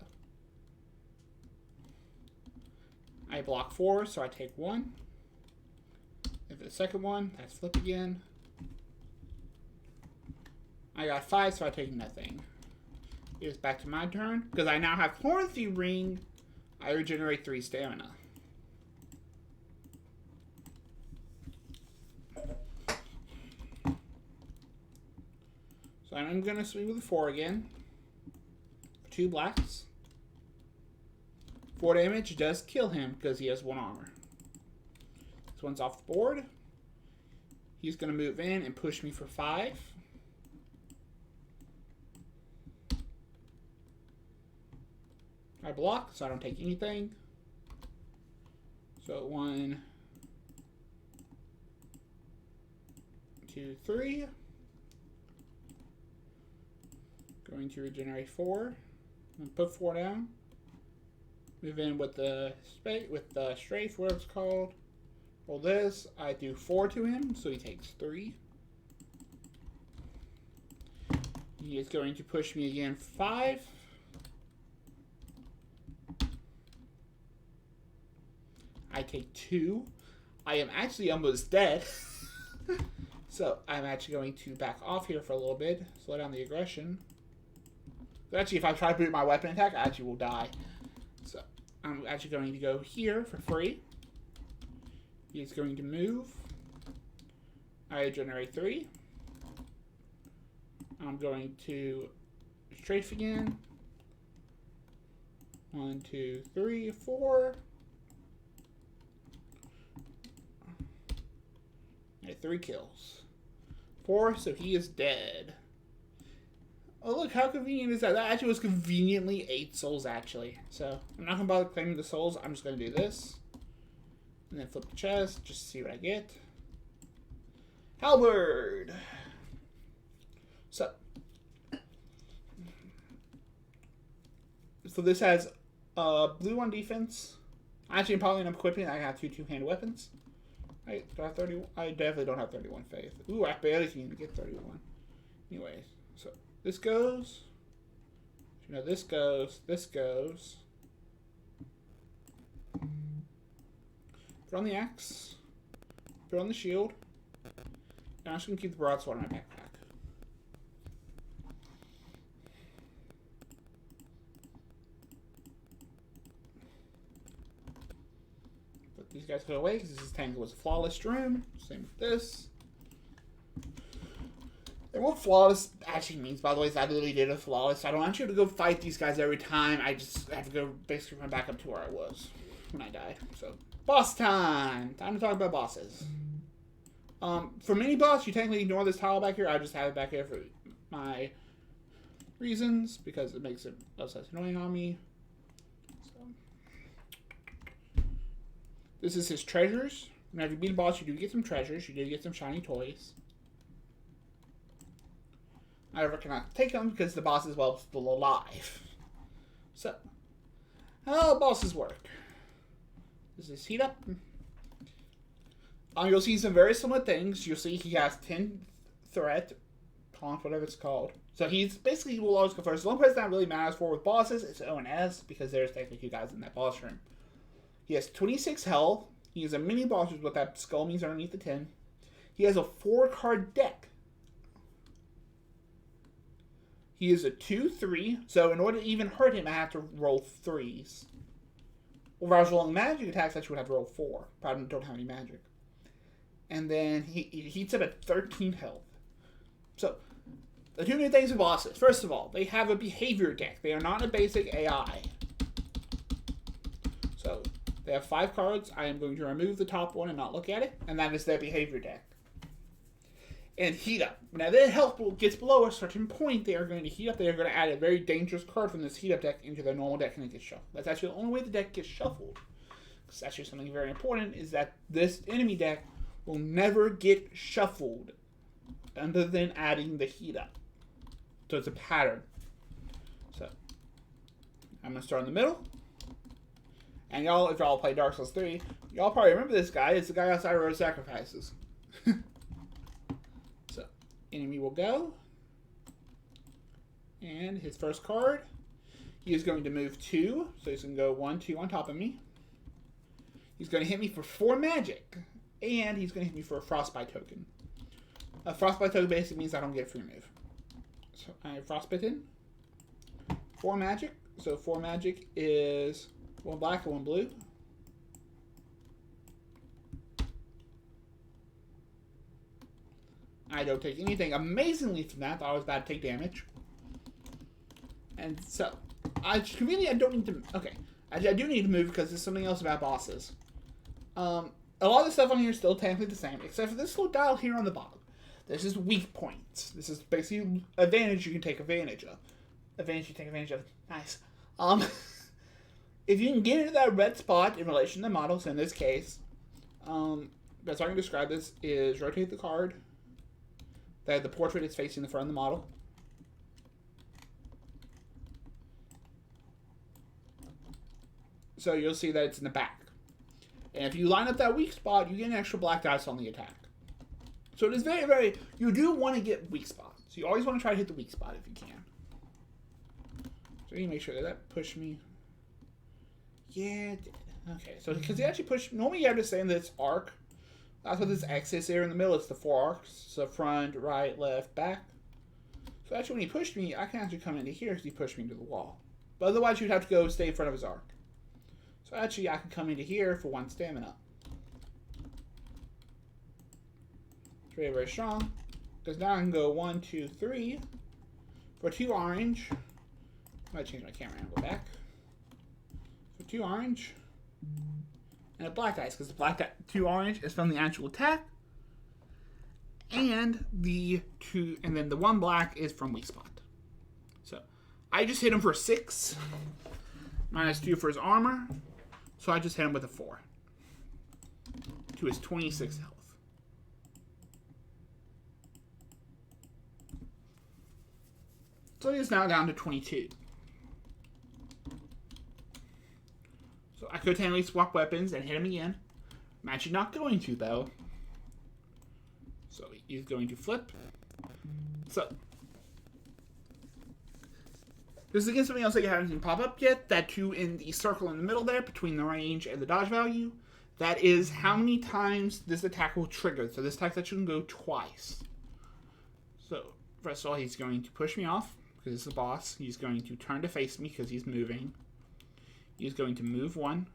I block 4, so I take 1. If the second one, that's flip again. I got 5, so I take nothing. It's back to my turn. Because I now have Chloranthy Ring, I regenerate 3 stamina. So I'm going to swing with a 4 again. 2 blacks. 4 damage does kill him because he has 1 armor. This one's off the board. He's going to move in and push me for 5. I block, so I don't take anything. So 1, 2, 3. Going to regenerate 4. And put 4 down. Move in with the strafe, whatever it's called. Roll this. I do 4 to him, so he takes 3. He is going to push me again 5. I take 2. I am actually almost dead. So I'm actually going to back off here for a little bit. Slow down the aggression. So actually, if I try to boot my weapon attack, I actually will die. So I'm actually going to go here for free. He's going to move. I generate 3. I'm going to strafe again. 1, 2, 3, 4. I had 3 kills. 4, so he is dead. Oh, look, how convenient is that? That actually was conveniently 8 souls, actually. So, I'm not going to bother claiming the souls. I'm just going to do this. And then flip the chest, just to see what I get. Halberd! So this has blue on defense. Actually, I'm probably end up equipping. I have 2 two-handed weapons. Do I have 30? I definitely don't have 31 faith. Ooh, I barely can even get 31. Anyways, so this goes. You know, this goes. This goes. Put on the axe. Put on the shield. And I'm just gonna keep the broadsword in my backpack. These guys go away because this tank was a flawless room. Same with this. And what flawless actually means, by the way, is I literally did a flawless. I don't want you to go fight these guys every time. I just have to go basically run back up to where I was when I died. So, boss time! Time to talk about bosses. For mini boss, you technically ignore this tile back here. I just have it back here for my reasons because it makes it less annoying on me. This is his treasures. Whenever you beat a boss, you do get some treasures. You do get some shiny toys. However, I cannot take them because the boss is, well, still alive. So, how bosses work. This is heat up. You'll see some very similar things. You'll see he has 10 threat, taunt, whatever it's called. So he's basically, he will always go first. The only person that really matters for with bosses is O and S because there's technically 2 guys in that boss room. He has 26 health. He has a mini boss with what that skull means underneath the 10. He has a 4-card deck. He is a 2/3, so in order to even hurt him, I have to roll 3s. Well, if I was rolling magic attacks, I would have to roll 4. But I don't have any magic. And then he heats up at 13 health. So, the two new things with bosses. First of all, they have a behavior deck. They are not a basic AI. So, they have 5 cards. I am going to remove the top one and not look at it. And that is their behavior deck. And heat up. Now, their health gets below a certain point. They are going to heat up. They are going to add a very dangerous card from this heat up deck into their normal deck and it gets shuffled. That's actually the only way the deck gets shuffled. Because actually something very important is that this enemy deck will never get shuffled other than adding the heat up. So it's a pattern. So, I'm going to start in the middle. And y'all, if y'all play Dark Souls 3, y'all probably remember this guy. It's the guy outside Road of Sacrifices. So, enemy will go. And his first card, he is going to move 2. So he's going to go 1, 2 on top of me. He's going to hit me for 4 magic. And he's going to hit me for a Frostbite token. A Frostbite token basically means I don't get a free move. So I have Frostbitten. 4 magic. So 4 magic is 1 black and 1 blue. I don't take anything amazingly from that. I was about to take damage. And so, conveniently I don't need to... Okay, I do need to move because there's something else about bosses. A lot of the stuff on here is still technically the same, except for this little dial here on the bottom. This is weak points. This is basically advantage you can take advantage of. Advantage you take advantage of. Nice. If you can get into that red spot in relation to models, in this case, best I can describe this is rotate the card. That the portrait is facing the front of the model. So you'll see that it's in the back. And if you line up that weak spot, you get an extra black dice on the attack. So it is very, very... You do want to get weak spots. So you always want to try to hit the weak spot if you can. So you make sure that pushed me. Yeah, it did. Okay, so because he actually pushed... Normally you have to say in this arc. That's what this X is there in the middle. It's the 4 arcs. So front, right, left, back. So actually when he pushed me, I can actually come into here because he pushed me into the wall. But otherwise you'd have to go stay in front of his arc. So actually, I can come into here for 1 stamina. It's very, very strong. Because now I can go 1, 2, 3 for 2 orange. I might change my camera and go back. For 2 orange. And a black dice, because the black 2 orange is from the actual attack. And then the 1 black is from weak spot. So I just hit him for 6. -2 for his armor. So I just hit him with a 4. To his 26 health. So he is now down to 22. So I could technically swap weapons and hit him again. I'm actually not going to, though. So he's going to flip. So this is again something else that you haven't seen pop up yet. That 2 in the circle in the middle there, between the range and the dodge value. That is how many times this attack will trigger. So this attack actually can go twice. So, first of all, he's going to push me off, because this is the boss. He's going to turn to face me, because he's moving. He's going to move 1.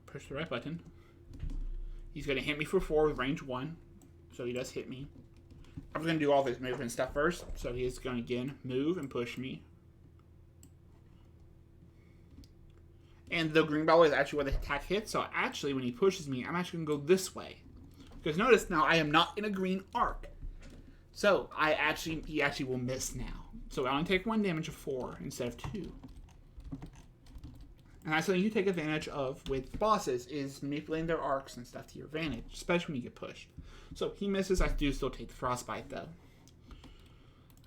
Push the right button. He's going to hit me for 4 with range 1. So he does hit me. I'm going to do all this movement stuff first. So he is going to, again, move and push me. And the green ball is actually where the attack hits. So actually, when he pushes me, I'm actually going to go this way. Because notice now, I am not in a green arc. So he actually will miss now. So I only take 1 damage of 4 instead of 2. And that's something you take advantage of with bosses, is manipulating their arcs and stuff to your advantage, especially when you get pushed. So he misses. I do still take the frostbite, though.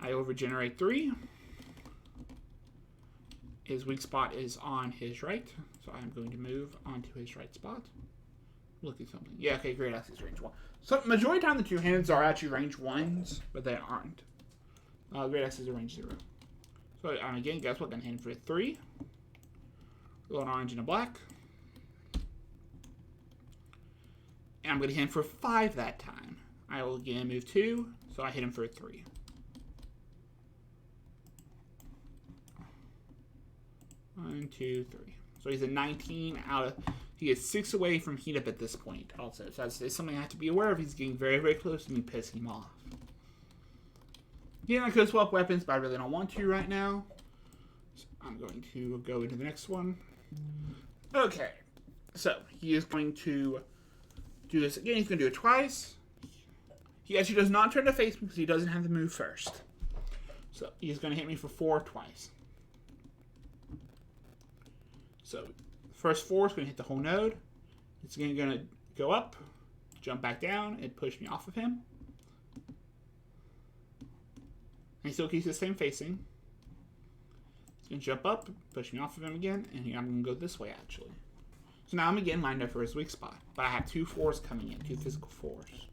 I overgenerate 3. His weak spot is on his right, so I'm going to move onto his right spot. Look at something. Yeah, okay, great. That's his range 1. So majority of the time, the 2 hands are actually range 1s, but they aren't. Great Axe is a range 0. So again, guess what? Gonna hit him for 3. An orange and a black. And I'm going to hit him for 5 that time. I will again move 2, so I hit him for 3. One, 2, 3. So he's a 19 out of... He is 6 away from heat up at this point also. So that's something I have to be aware of. He's getting very, very close to me pissing him off. Yeah, I could swap weapons, but I really don't want to right now. So I'm going to go into the next one. Okay. So he is going to do this again. He's going to do it twice. He actually does not turn to face me because he doesn't have to move first. So he's going to hit me for 4 twice. So first 4 is going to hit the whole node. It's going to go up, jump back down, and push me off of him. And he still keeps the same facing. He's going to jump up, push me off of him again, and I'm going to go this way actually. So now I'm again lined up for his weak spot. But I have 2 4s coming in, 2 physical 4s.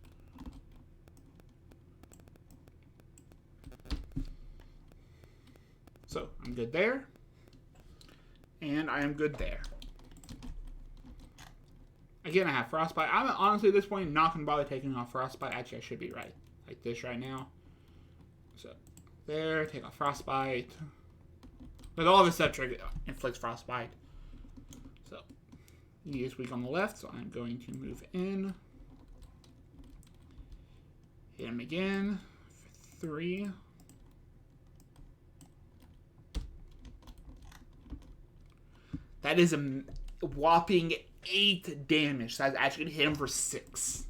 So I'm good there. And I am good there. Again, I have Frostbite. I'm honestly at this point not going to bother taking off Frostbite. Actually, I should be right. Like this right now. So, there. Take off Frostbite. But all of his stuff inflicts Frostbite. So, he is weak on the left. So, I'm going to move in. Hit him again. For 3. That is a whopping 8 damage. So I was actually going to hit him for 6.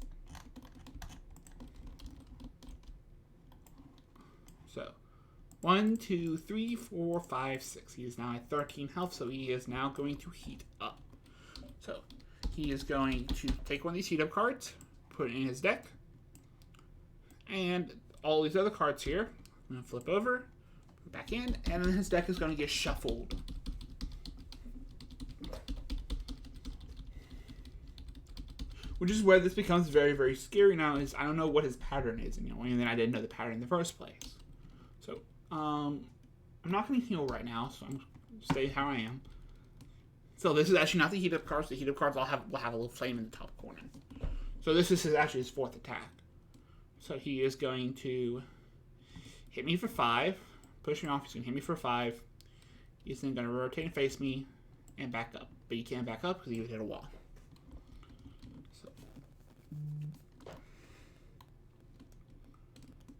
So, 1, 2, 3, 4, 5, 6. He is now at 13 health, so he is now going to heat up. So, he is going to take one of these heat up cards, put it in his deck, and all these other cards here, I'm going to flip over, put it back in, and then his deck is going to get shuffled. Which is where this becomes very, very scary now, is I don't know what his pattern is, and then I didn't know the pattern in the first place. So, I'm not going to heal right now, so I'm going to stay how I am. So this is actually not the heat up cards. The heat up cards will have a little flame in the top corner. So this is actually his 4th attack. So he is going to hit me for 5, push me off, he's going to hit me for 5. He's then going to rotate and face me, and back up. But you can't back up because you hit a wall.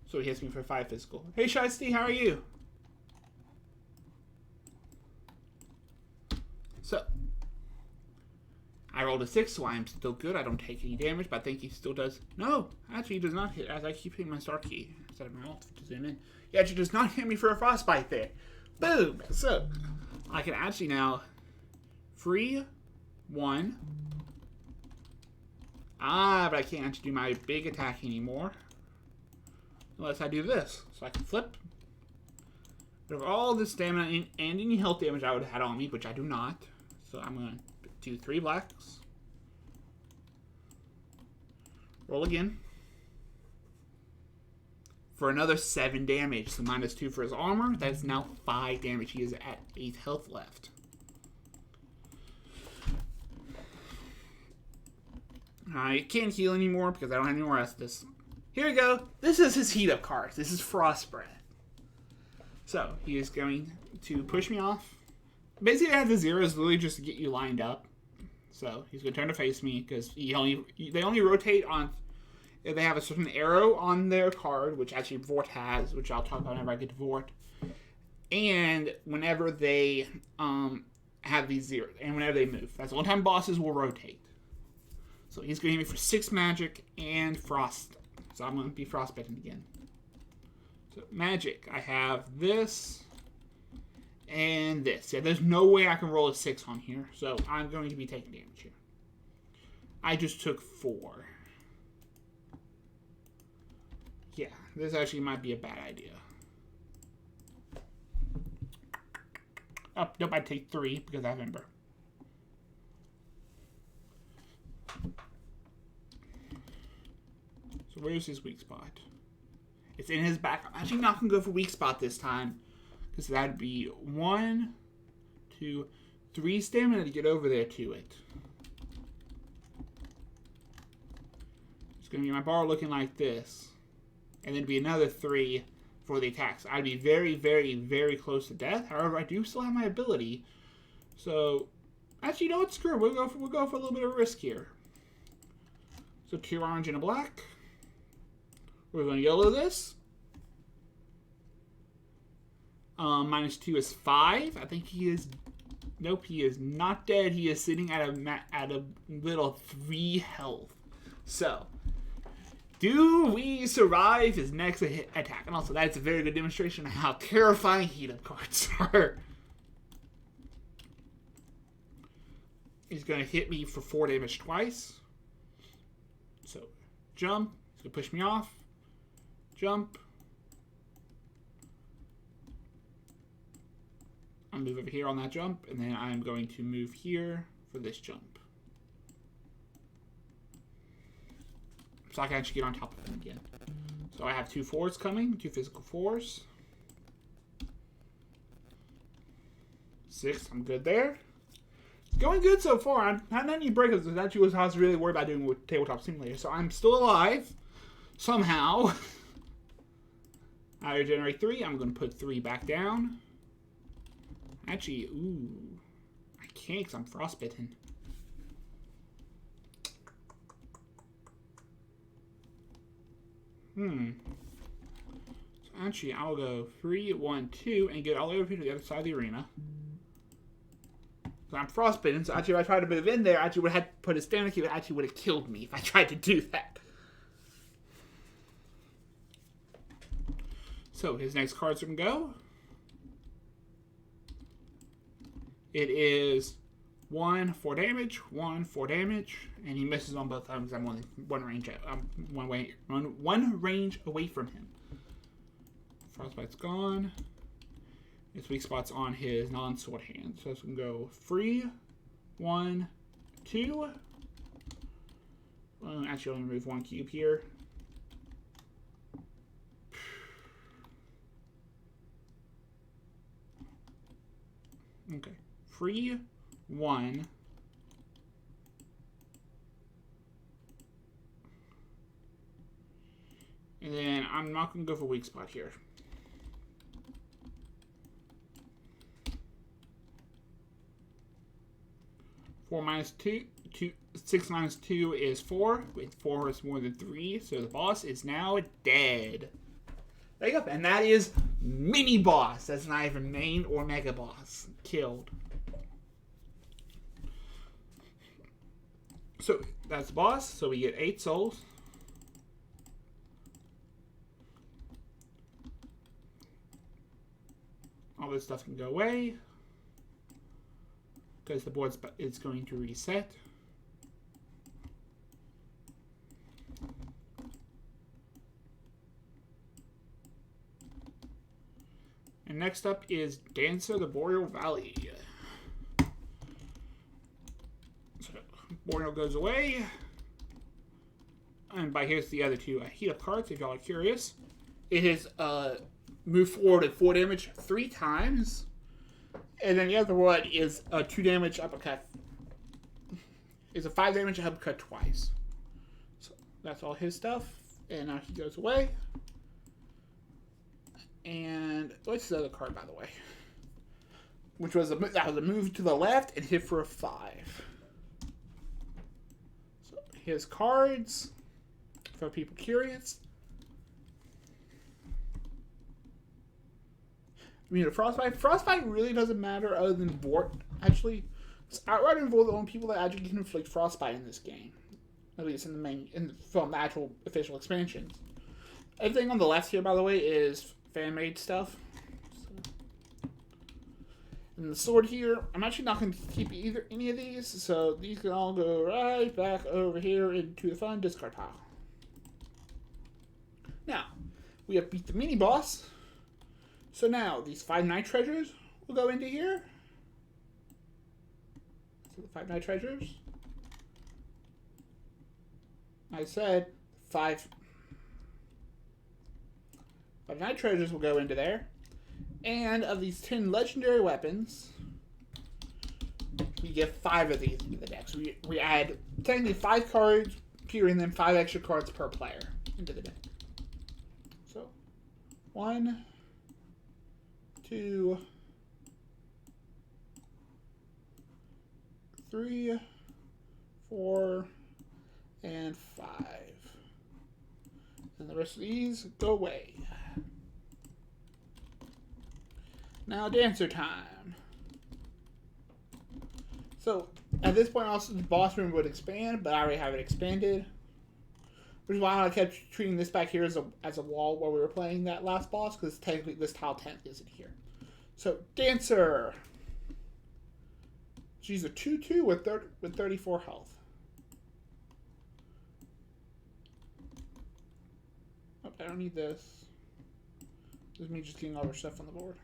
So he hits me for 5 physical. Hey, Shiesty, how are you? So, I rolled a 6, so I am still good. I don't take any damage, but I think he still does. No, actually, he does not hit, as I keep hitting my start key instead of my alt to zoom in. He actually does not hit me for a frostbite there. Boom! So, I can actually now free 1. But I can't actually do my big attack anymore. Unless I do this. So I can flip. With all this stamina and any health damage I would have had on me, which I do not. So I'm going to do 3 blacks. Roll again. For another 7 damage. So -2 for his armor. That is now 5 damage. He is at 8 health left. I can't heal anymore because I don't have any more Estus. Here we go. This is his heat up card. This is Frost Breath. So, he is going to push me off. Basically, I have the zeros literally just to get you lined up. So, he's going to turn to face me because they only rotate on if they have a certain arrow on their card, which actually Vort has, which I'll talk about whenever I get to Vort. And whenever they have these zeros, and whenever they move. That's the one time bosses will rotate. So, he's going to hit me for 6 magic and frost. So I'm going to be frostbitten again. So magic, I have this and this. Yeah, there's no way I can roll a 6 on here, so I'm going to be taking damage here. I just took 4. Yeah, this actually might be a bad idea. Oh, nope, I take 3 because I have Ember. So where's his weak spot? It's in his back. I'm actually not going to go for weak spot this time. Because that'd be 1, 2, 3 stamina to get over there to it. going to be my bar looking like this. And then be another 3 for the attacks. I'd be very, very, very close to death. However, I do still have my ability. So, actually, you know what? Screw it. We'll go for a little bit of risk here. So, 2 orange and a black. We're going to YOLO this. -2 is 5. I think he is... Nope, he is not dead. He is sitting at a little 3 health. So, do we survive his next attack? And also, that's a very good demonstration of how terrifying heat-up cards are. He's going to hit me for 4 damage twice. So, jump. He's going to push me off. Jump. I'll move over here on that jump, and then I'm going to move here for this jump. So I can actually get on top of him again. So I have 2 4s coming, 2 physical 4s. 6, I'm good there. Going good so far. I haven't had any breakups. That was how I was really worried about doing with Tabletop Simulator. So I'm still alive. Somehow. I regenerate 3. I'm going to put 3 back down. Actually, ooh. I can't because I'm frostbitten. So actually, I'll go 3, 1, 2, and get all the way over to the other side of the arena. So I'm frostbitten, so actually if I tried to move in there, I actually would have had to put a stamina key, but actually would have killed me if I tried to do that. So his next cards can go. It is 1 4 damage, 1 4 damage, and he misses on both times. I'm only one range away from him. Frostbite's gone. His weak spot's on his non-sword hand. So it's gonna go 3, 1, 2. Actually, I'll remove 1 cube here. Okay, 3, 1. And then I'm not going to go for weak spot here. Four minus 2, 6 minus 2 is 4. With 4 is more than 3, so the boss is now dead. There you go. And that is mini boss. That's not even main or mega boss. Killed. So that's the boss. So we get 8 souls. All this stuff can go away because the board is going to reset. And next up is Dancer the Boreal Valley. So Boreal goes away. And by here's the other 2 heat-up cards, if y'all are curious. It is move forward at 4 damage 3 times. And then the other one is a 2 damage uppercut. It's a 5 damage uppercut twice. So that's all his stuff. And now he goes away. And what's the other card, by the way? Which was that was a move to the left and hit for a 5. So his cards, for people curious. I mean, Frostbite really doesn't matter other than actually, it's outright involved the only people that actually can inflict Frostbite in this game. At least in from the actual official expansions. Everything on the left here, by the way, is fan-made stuff. And the sword here, I'm actually not going to keep any of these, so these can all go right back over here into the fun discard pile. Now, we have beat the mini-boss. So now, these 5 night treasures will go into here. So the 5 night treasures. I said 5 night treasures will go into there. And of these 10 legendary weapons, we get 5 of these in the deck. So we add technically 5 cards and then 5 extra cards per player into the deck. So, 1, 2, 3, 4, and 5. And the rest of these go away. Now, Dancer time. So, at this point, also, the boss room would expand, but I already have it expanded. Which is why I kept treating this back here as a wall where we were playing that last boss, because technically this tile 10 isn't here. So, Dancer. She's a 2/2 with 34 health. Oh, I don't need this. This is me just getting all our stuff on the board.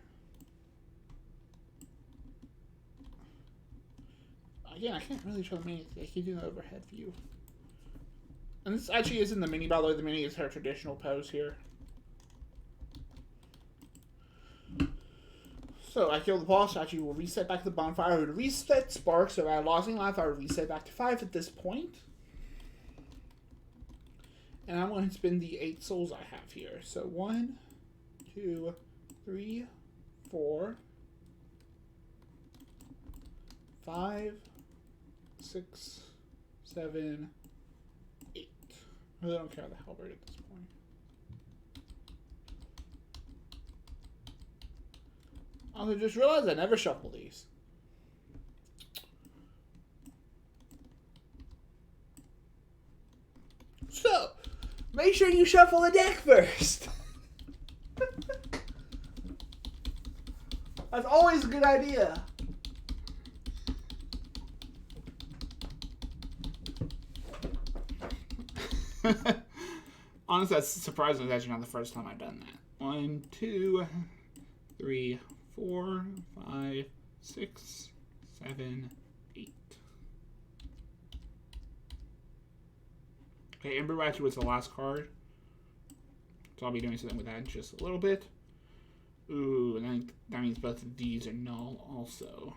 Again, I can't really show the mini. I keep doing the overhead view. And this actually isn't the mini, by the way. The mini is her traditional pose here. So I kill the boss. Actually, will reset back to the bonfire. I would reset Spark, so I losing life. I would reset back to 5 at this point. And I'm going to spend the 8 souls I have here. So 1, 2, 3, 4, 5, 6, 7, 8. I really don't care the halberd at this point. I just realized I never shuffle these. So, make sure you shuffle the deck first. That's always a good idea. Honestly, that's surprising. That's actually not the first time I've done that. 1, 2, 3, 4, 5, 6, 7, 8. Okay, Ember Ratchet was the last card. So I'll be doing something with that in just a little bit. Ooh, and that means both of these are null also.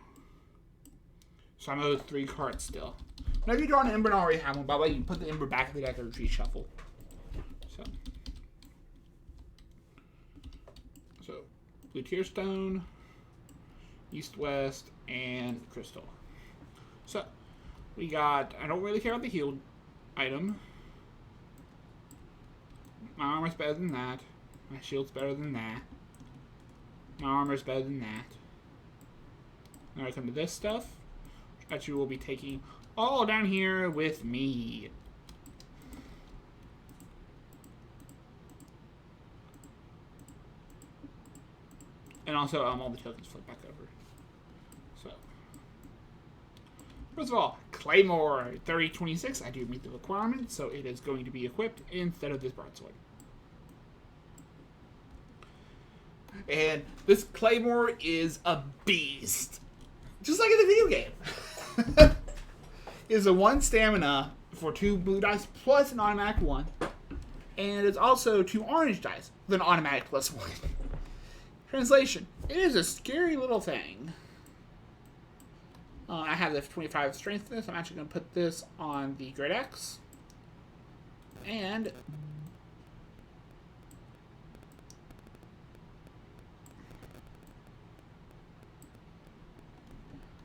So I'm owed 3 cards still. Whenever you draw an Ember and already have one, by the way, you can put the Ember back in the deck or retreat shuffle. So Blue Tearstone, East West, and Crystal. So we got, I don't really care about the healed item. My armor's better than that. My shield's better than that. My armor's better than that. Now I come to this stuff, which actually will be taking all down here with me. And also, all the tokens flip back over. So, first of all, Claymore 3026. I do meet the requirement, so it is going to be equipped instead of this broadsword. And this Claymore is a beast, just like in the video game. It is a 1 stamina for 2 blue dice plus an automatic 1, and it's also 2 orange dice with an automatic plus 1. Translation: it is a scary little thing. I have the 25 strength in this. I'm actually going to put this on the Great Axe. And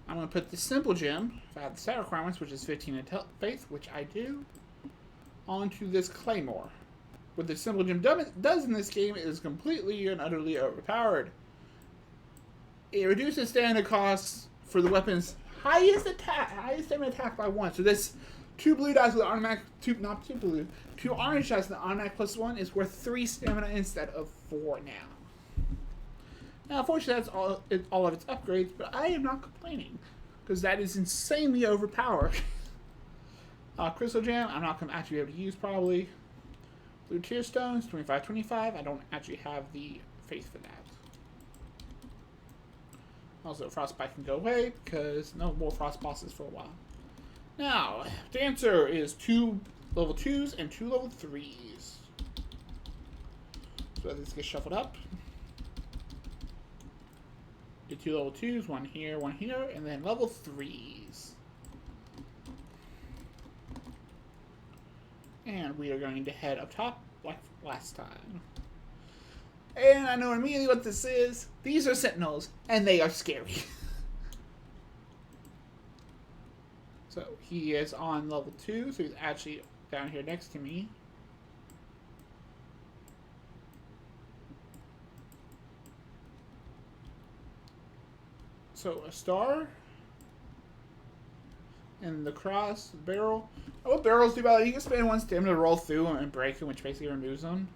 I'm going to put the Simple Gem, if I have the set requirements, which is 15 in Faith, which I do, onto this Claymore. What the Simple Gem does in this game is completely and utterly overpowered. It reduces stamina costs for the weapon's highest stamina attack by 1. So this 2 blue dice with automatic, 2 orange dice with automatic plus 1 is worth 3 stamina instead of 4 now. Now, unfortunately, that's all of its upgrades, but I am not complaining, because that is insanely overpowered. Crystal Gem, I'm not going to actually be able to use, probably. Blue Tearstones, 25-25. I don't actually have the faith for that. Also, Frostbite can go away, because no more Frost bosses for a while. Now, Dancer is 2 level 2s and 2 level 3s. So this gets shuffled up. The 2 level 2s, 1 here, and then level 3s. And we are going to head up top like last time. And I know immediately what this is. These are Sentinels, and they are scary. So he is on level 2, so he's actually down here next to me. So a star. And the cross, the barrel. What barrels do about it? You can spend one stem to roll through and break them, which basically removes them.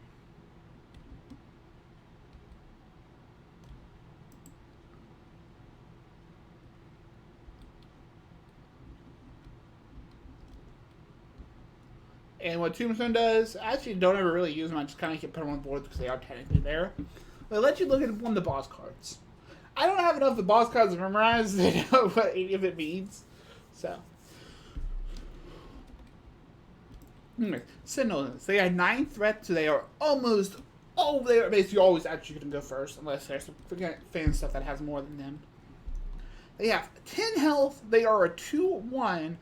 And what Tombstone does, I actually don't ever really use them. I just kind of put them on board because they are technically there. But it lets you look at one of the boss cards. I don't have enough of the boss cards to memorize to know what any of it means. So. Sentinels. They have 9 threats, so they are almost. Oh, they are basically always actually going to go first, unless there's some fan stuff that has more than them. They have 10 health. They are a 2-1.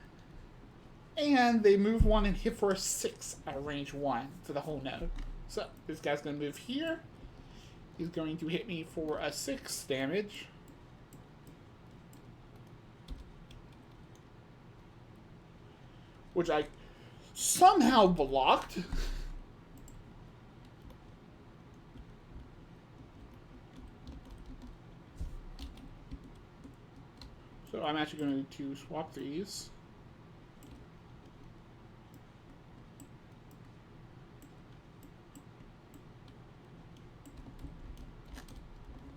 And they move 1 and hit for a 6 at range 1 for the whole node. So, this guy's going to move here. He's going to hit me for a 6 damage. Which I somehow blocked. So I'm actually going to swap these.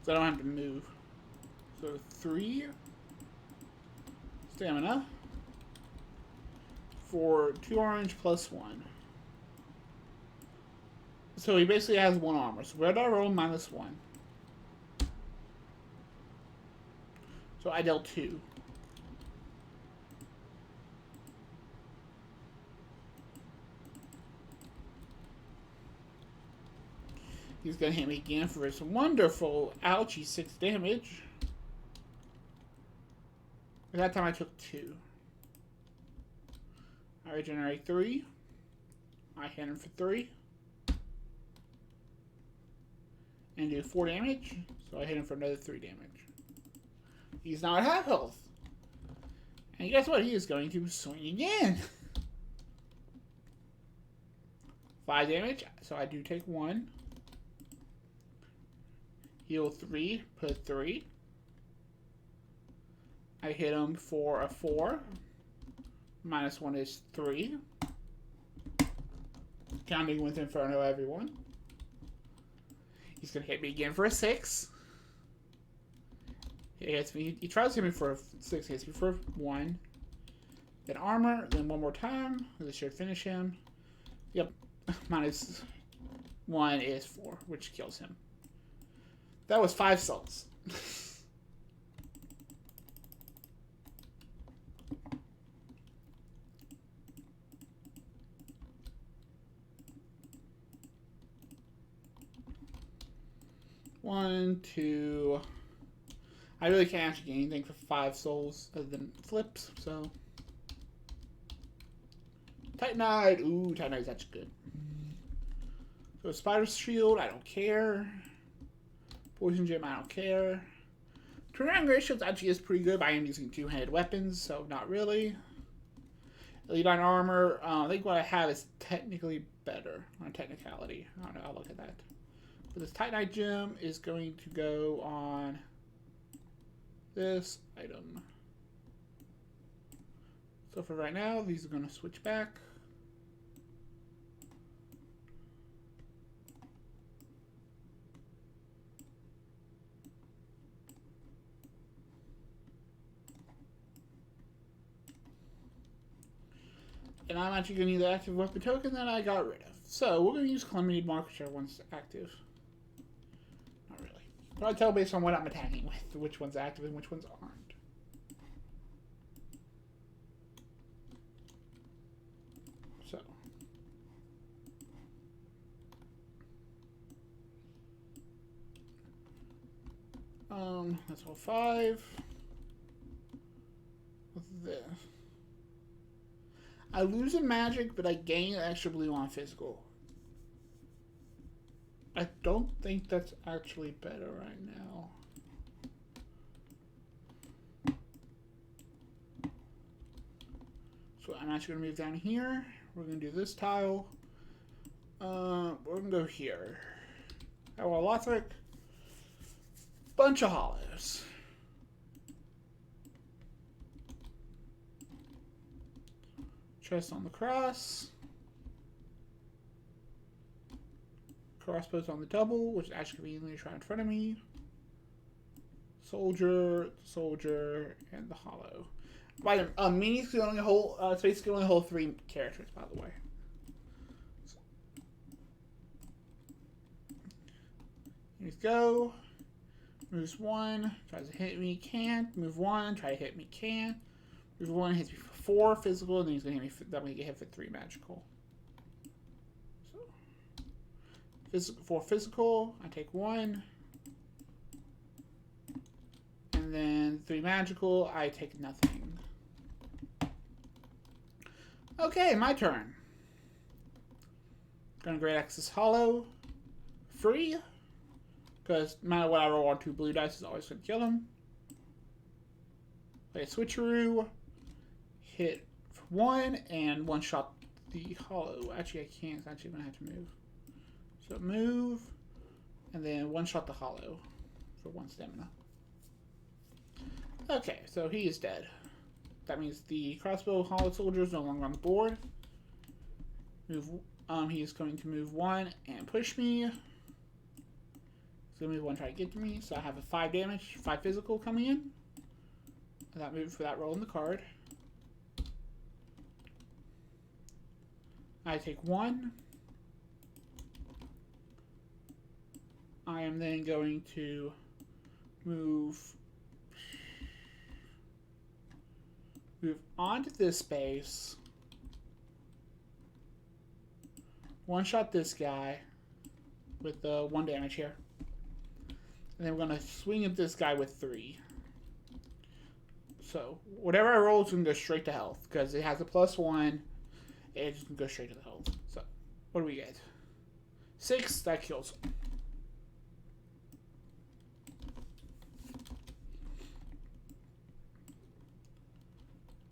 So I don't have to move. So 3 stamina for 2 orange plus 1. So he basically has 1 armor. So where did I roll? -1. So I dealt 2. He's going to hit me again for his wonderful ouchie 6 damage. That time I took 2. I regenerate 3. I hit him for 3. And do 4 damage. So I hit him for another 3 damage. He's now at half health. And guess what? He is going to swing again. 5 damage. So I do take 1. Heal 3, put 3. I hit him for a 4. -1 is 3. Counting with Inferno, everyone. He's going to hit me again for a 6. He hits me. He tries to hit me for a 6. He hits me for 1. Then armor. Then one more time. This should finish him. Yep. -1 is 4, which kills him. That was 5 salts. One, 2. I really can't actually get anything for 5 souls other than flips, so. Titanite. Ooh, Titanite's actually good. So Spider's Shield, I don't care. Poison Gem, I don't care. Turnaround ratios actually is pretty good, but I am using 2-handed weapons, so not really. Elite on armor, I think what I have is technically better on technicality. I don't know, I'll look at that. But this Titanite gem is going to go on this item. So for right now, these are going to switch back. And I'm actually going to use the active weapon token that I got rid of. So we're going to use Calamity Marker once active. Not really. But I'll tell based on what I'm attacking with, which one's active and which ones aren't. So. That's all 5. What's this? I lose in magic, but I gain extra blue on physical. I don't think that's actually better right now. So I'm actually going to move down here. We're going to do this tile. We're going to go here. Lothric. Bunch of hollows. Chest on the cross. Crossbows on the double, which is actually conveniently right in front of me. Soldier, soldier, and the hollow. Right, minis can only hold, space can only hold 3 characters, by the way. Here we go. Moves 1, tries to hit me, can't. Move 1, try to hit me, can't. Move 1, hits me for 4 physical, and then he's gonna hit me. That way, get hit for 3 magical. So, for physical, I take 1. And then 3 magical, I take nothing. Okay, my turn. Gonna Great Axis Hollow. Free. Because no matter what I roll on 2 blue dice is always gonna kill him. Play a switcheroo. Hit for 1 and 1-shot the hollow. Actually, I can't. Actually, I'm gonna have to move. So move. And then 1-shot the hollow for 1 stamina. Okay, so he is dead. That means the crossbow hollow soldier is no longer on the board. Move. He is going to move 1 and push me. He's going to move 1, try to get to me. So I have a 5 damage, 5 physical coming in. And that move for that roll in the card. I take 1. I am then going to move onto this space. 1-shot this guy with the 1 damage here. And then we're going to swing at this guy with 3. So, whatever I roll is going to go straight to health. Because it has a +1. It's just going to go straight to the health. So, what do we get? 6, that kills him.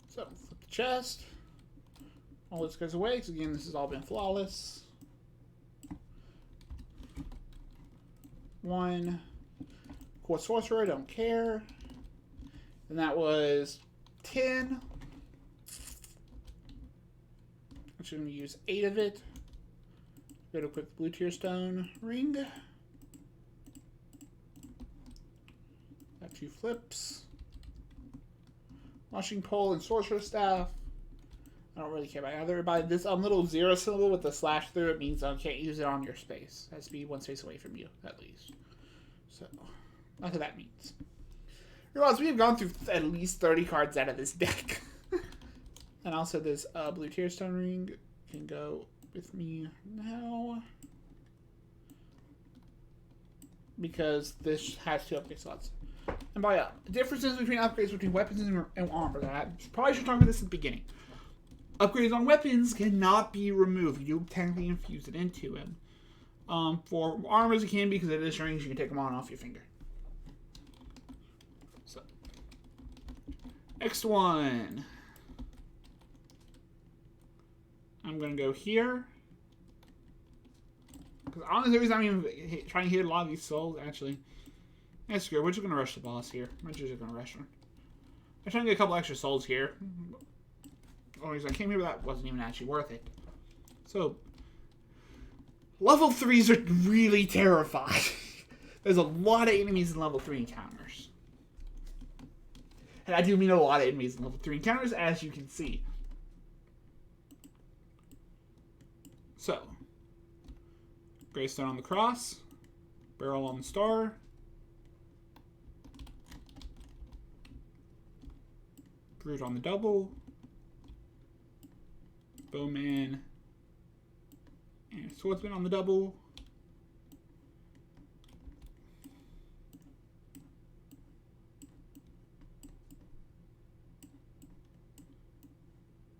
So, flip the chest. All this goes away, because again, this has all been flawless. 1. Core Sorcerer, don't care. And that was 10. I'm just going to use 8 of it. Go to quick Blue Tear Stone ring. Got 2 flips. Washing Pole and Sorcerer Staff. I don't really care about either. By this little 0 symbol with the slash through it means I can't use it on your space. It has to be 1 space away from you, at least. So, that's what that means. Realize we have gone through at least 30 cards out of this deck. And also this Blue Tear Stone ring can go with me now. Because this has 2 upgrade slots. And by differences between upgrades between weapons and armor. I probably should talk about this at the beginning. Upgrades on weapons cannot be removed. You technically infuse it into him. For armors, it can be because at this range you can take them on off your finger. So, next one. I'm gonna go here. Because honestly, the reason I'm even trying to hit a lot of these souls, actually. That's good. We're just gonna rush the boss here. We're just gonna rush her. I'm trying to get a couple extra souls here. The only reason I came here, but that wasn't even actually worth it. So, level 3s are really terrifying. There's a lot of enemies in level 3 encounters. And I do mean a lot of enemies in level 3 encounters, as you can see. So, Greystone on the cross, Barrel on the star, Brute on the double, Bowman, and Swordsman on the double.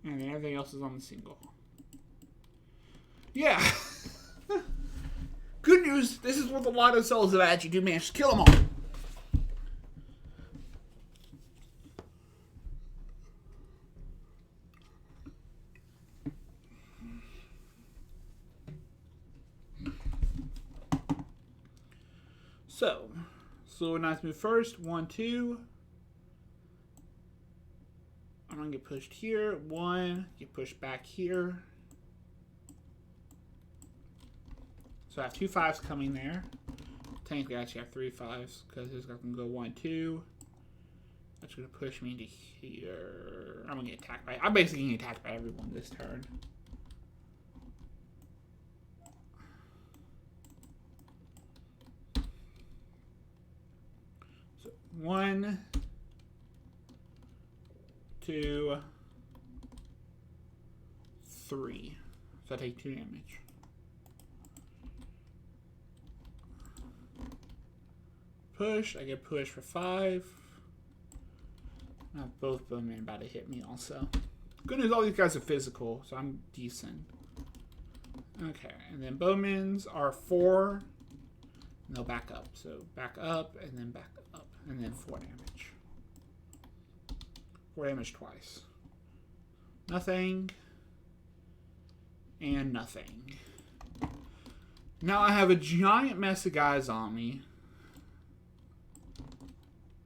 And then everything else is on the single. Yeah. Good news. This is what the lotto cells have actually do manage to kill them all. So, slow and nice move first. 1, 2. I'm going to get pushed here. 1. Get pushed back here. So I have 2 5s coming there. Technically, I actually have 3 5s because this guy can go 1, 2. That's going to push me to here. I'm going to get attacked by... I'm basically getting attacked by everyone this turn. So 1, 2, 3. So I take 2 damage. Push. I get pushed for 5. Now both bowmen about to hit me also. Good news, all these guys are physical, so I'm decent. Okay, and then bowmen's are 4. And they'll back up. So back up and then back up. And then 4 damage. 4 damage twice. Nothing. And nothing. Now I have a giant mess of guys on me.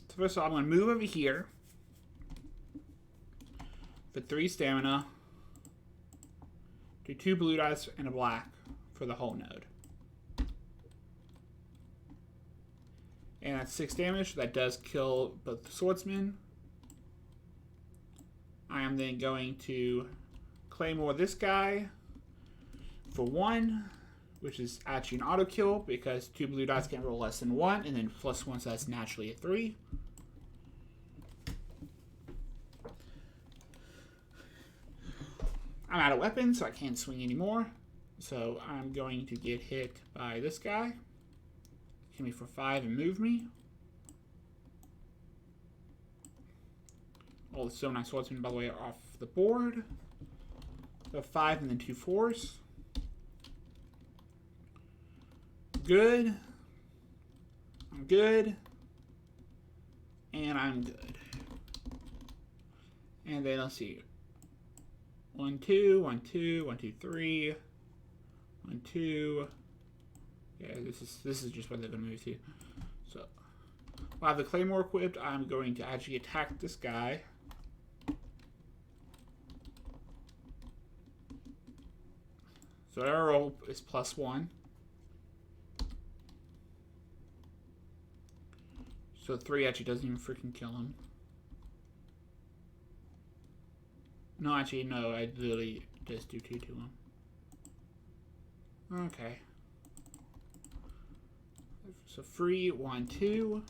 So first of all, I'm going to move over here for 3 stamina, do 2 blue dice and a black for the whole node. And that's 6 damage. That does kill both the swordsmen. I am then going to claymore this guy for 1, which is actually an auto kill because 2 blue dice can't roll less than 1, and then +1, so that's naturally a 3. I'm out of weapons, so I can't swing anymore. So I'm going to get hit by this guy. Hit me for 5 and move me. All the so nice swordsmen, by the way, are off the board. So 5 and then 2 4s. Good. I'm good. And I'm good. And then let's see. 1 2 1 2 1 2 3 1 2. Yeah, this is just what they're gonna move to. So while I have the claymore equipped, I'm going to actually attack this guy. So our roll is +1. So 3 actually doesn't even freaking kill him. No, actually, no, I literally just do 2 to him. Okay. So free, 1 2.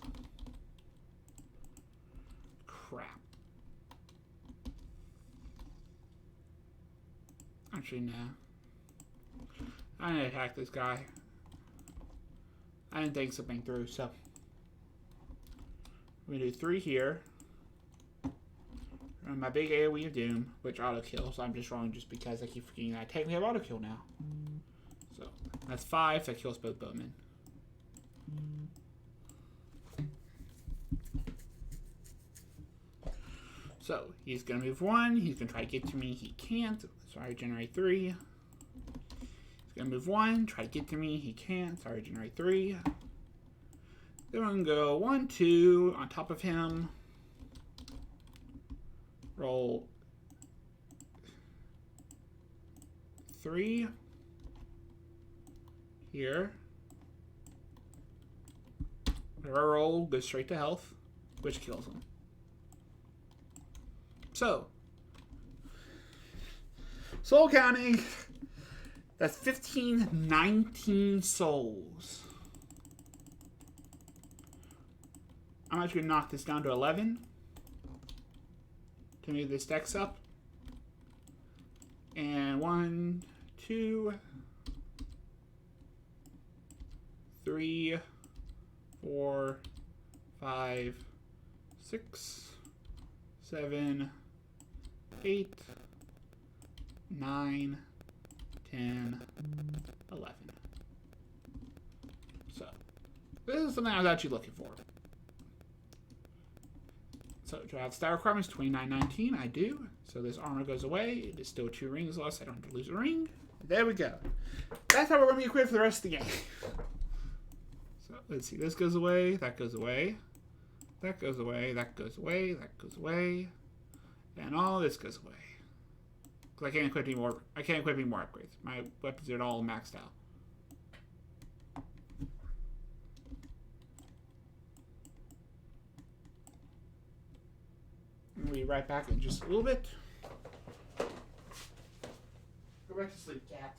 Crap. Actually, no. I'm gonna attack this guy. I didn't think something through, so we're gonna do 3 here. And my big AoE of Doom, which auto kills. I'm just rolling just because I keep forgetting that I technically have auto kill now. So that's 5. That kills both bowmen. So he's gonna move 1. He's gonna try to get to me. He can't. So I regenerate 3. He's gonna move 1. Try to get to me. He can't. So I regenerate 3. Then I'm gonna go 1 2 on top of him. Roll 3 here. Whatever I roll goes straight to health, which kills him. So, soul counting, that's 19 souls. I'm actually going to knock this down to 11. To move this dex up. And 1, 2, 3, 4, 5, 6, 7, 8, 9, 10, 11. So, this is something I was actually looking for. So, do I have stat requirements? 29, 19. I do. So, this armor goes away. It is still 2 rings less. I don't have to lose a ring. There we go. That's how we're going to be equipped for the rest of the game. So, let's see. This goes away. That goes away. That goes away. That goes away. That goes away. And all this goes away. Because I can't equip any more. I can't equip any more upgrades. My weapons are all maxed out. We'll be right back in just a little bit. Go back to sleep, cat.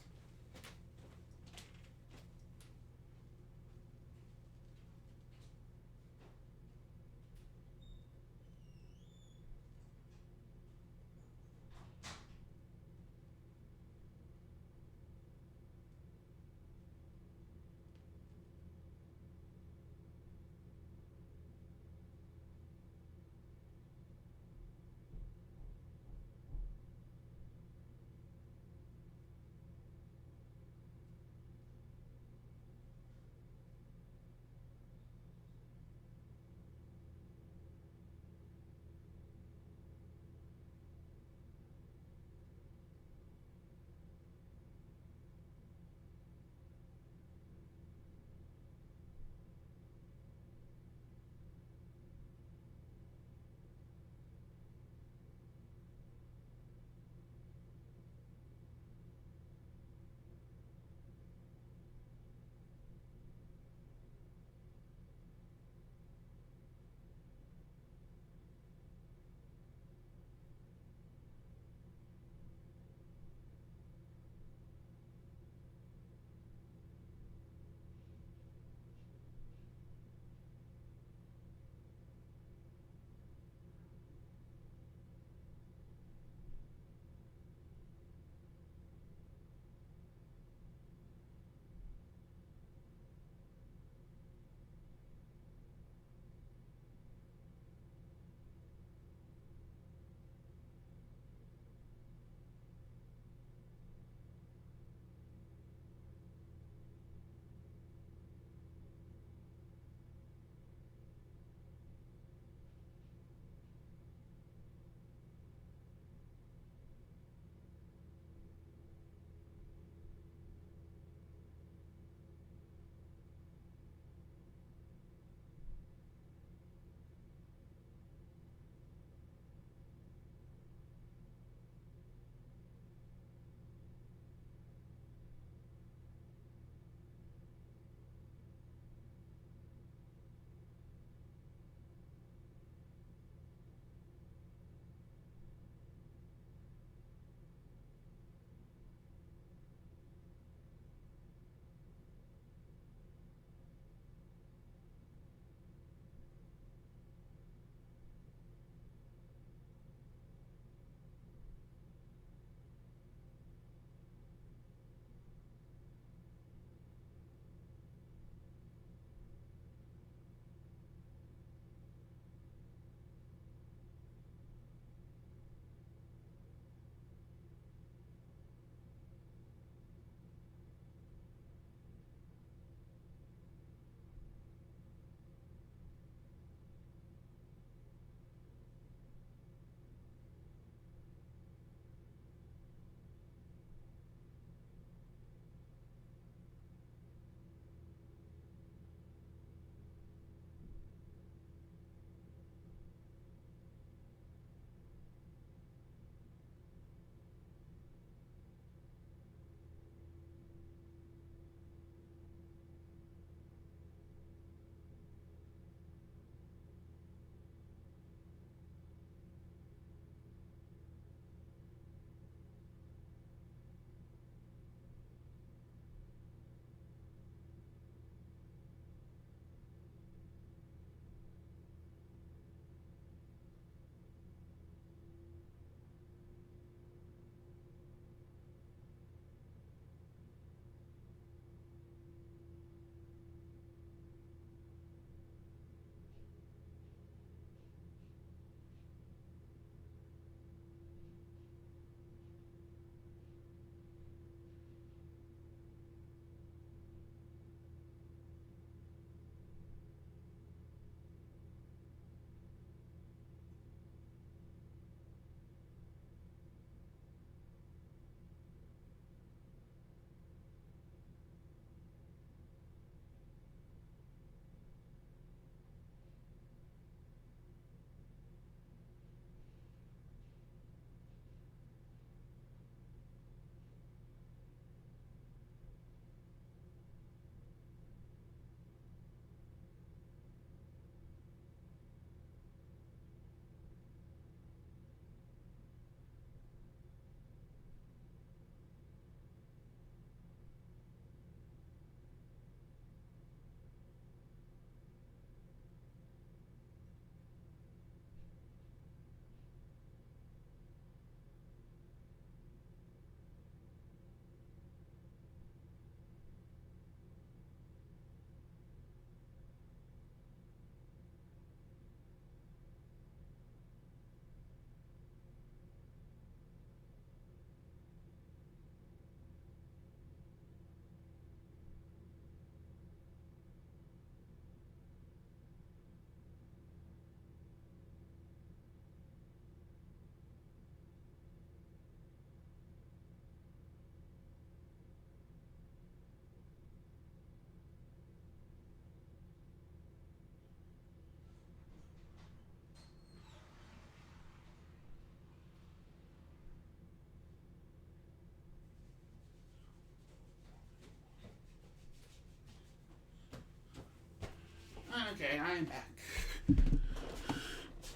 Okay, I am back.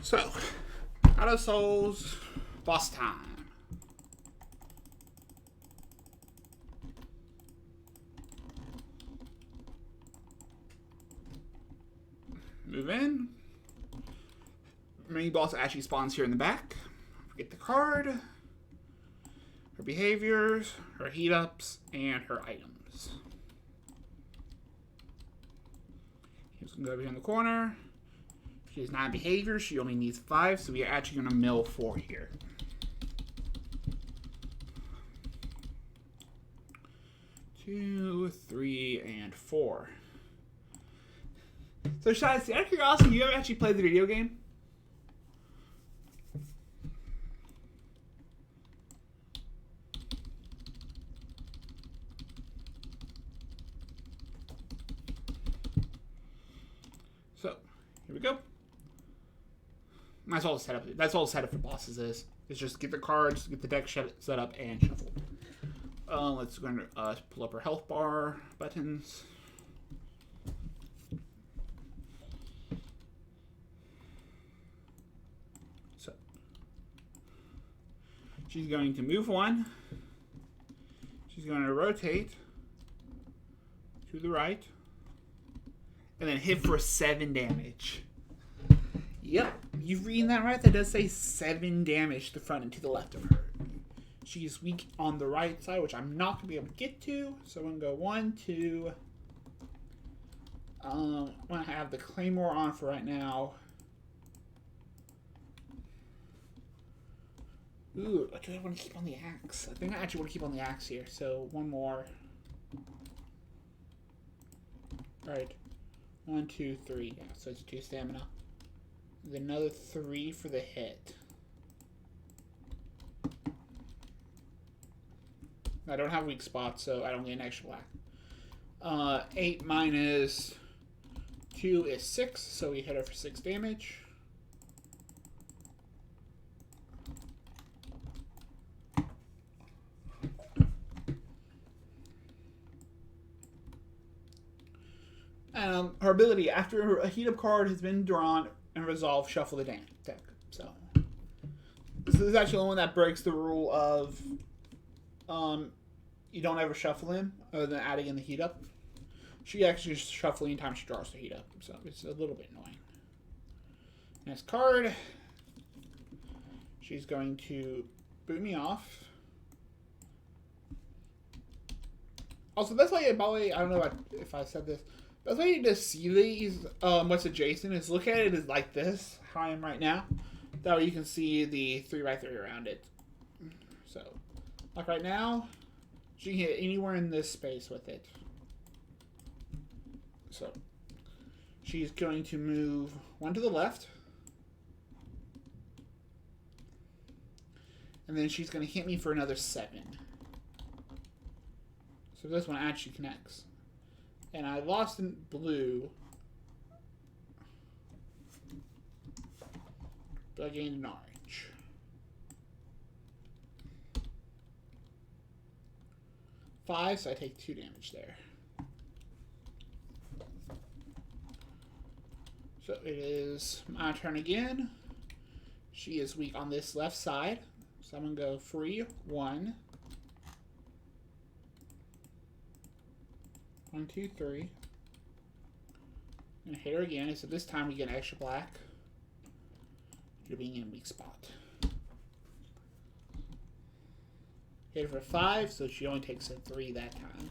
So, Out of Souls, boss time. Move in. Mini boss actually spawns here in the back. Get the card, her behaviors, her heat ups, and her items. He's gonna go over here in the corner. She has 9 behaviors. She only needs 5, so we are actually gonna mill 4 here. Two, 3, and 4. So, Shaz, out of curiosity, you ever actually played the video game? So, here we go. That's all the setup. That's all the setup for bosses is. It's just get the cards, get the deck set up, and shuffle. Let's go and pull up our health bar buttons. So, she's going to move 1. She's going to rotate to the right. And then hit for 7 damage. Yep, you've reading that right. That does say 7 damage to the front and to the left of her. She's weak on the right side, which I'm not going to be able to get to. So I'm going to go 1, 2. I'm going to have the Claymore on for right now. Ooh, do I want to keep on the axe? I think I actually want to keep on the axe here. So 1 more. Alright. 1, 2, 3. Yeah, so it's 2 stamina. Then another 3 for the hit. I don't have weak spots, so I don't get an extra black. 8 minus 2 is 6, so we hit her for 6 damage. Her ability, after a heat-up card has been drawn and resolved, shuffle the deck. So, this is actually the one that breaks the rule of you don't ever shuffle him other than adding in the heat-up. She actually just shuffles anytime she draws the heat-up, so it's a little bit annoying. Next card. She's going to boot me off. Also, that's why, by the way, I don't know if I said this. That's why you just see these, what's adjacent, is look at it as like this, how I am right now. That way you can see the 3x3 around it. So, like right now, she can hit anywhere in this space with it. So, she's going to move 1 to the left. And then she's going to hit me for another 7. So this one actually connects. And I lost in blue. But I gained an orange. Five, so I take 2 damage there. So it is my turn again. She is weak on this left side. So I'm going to go free 1. 1, 2, 3. And hit her again. So this time we get an extra black. You're being in a weak spot. Hit her for 5, so she only takes a 3 that time.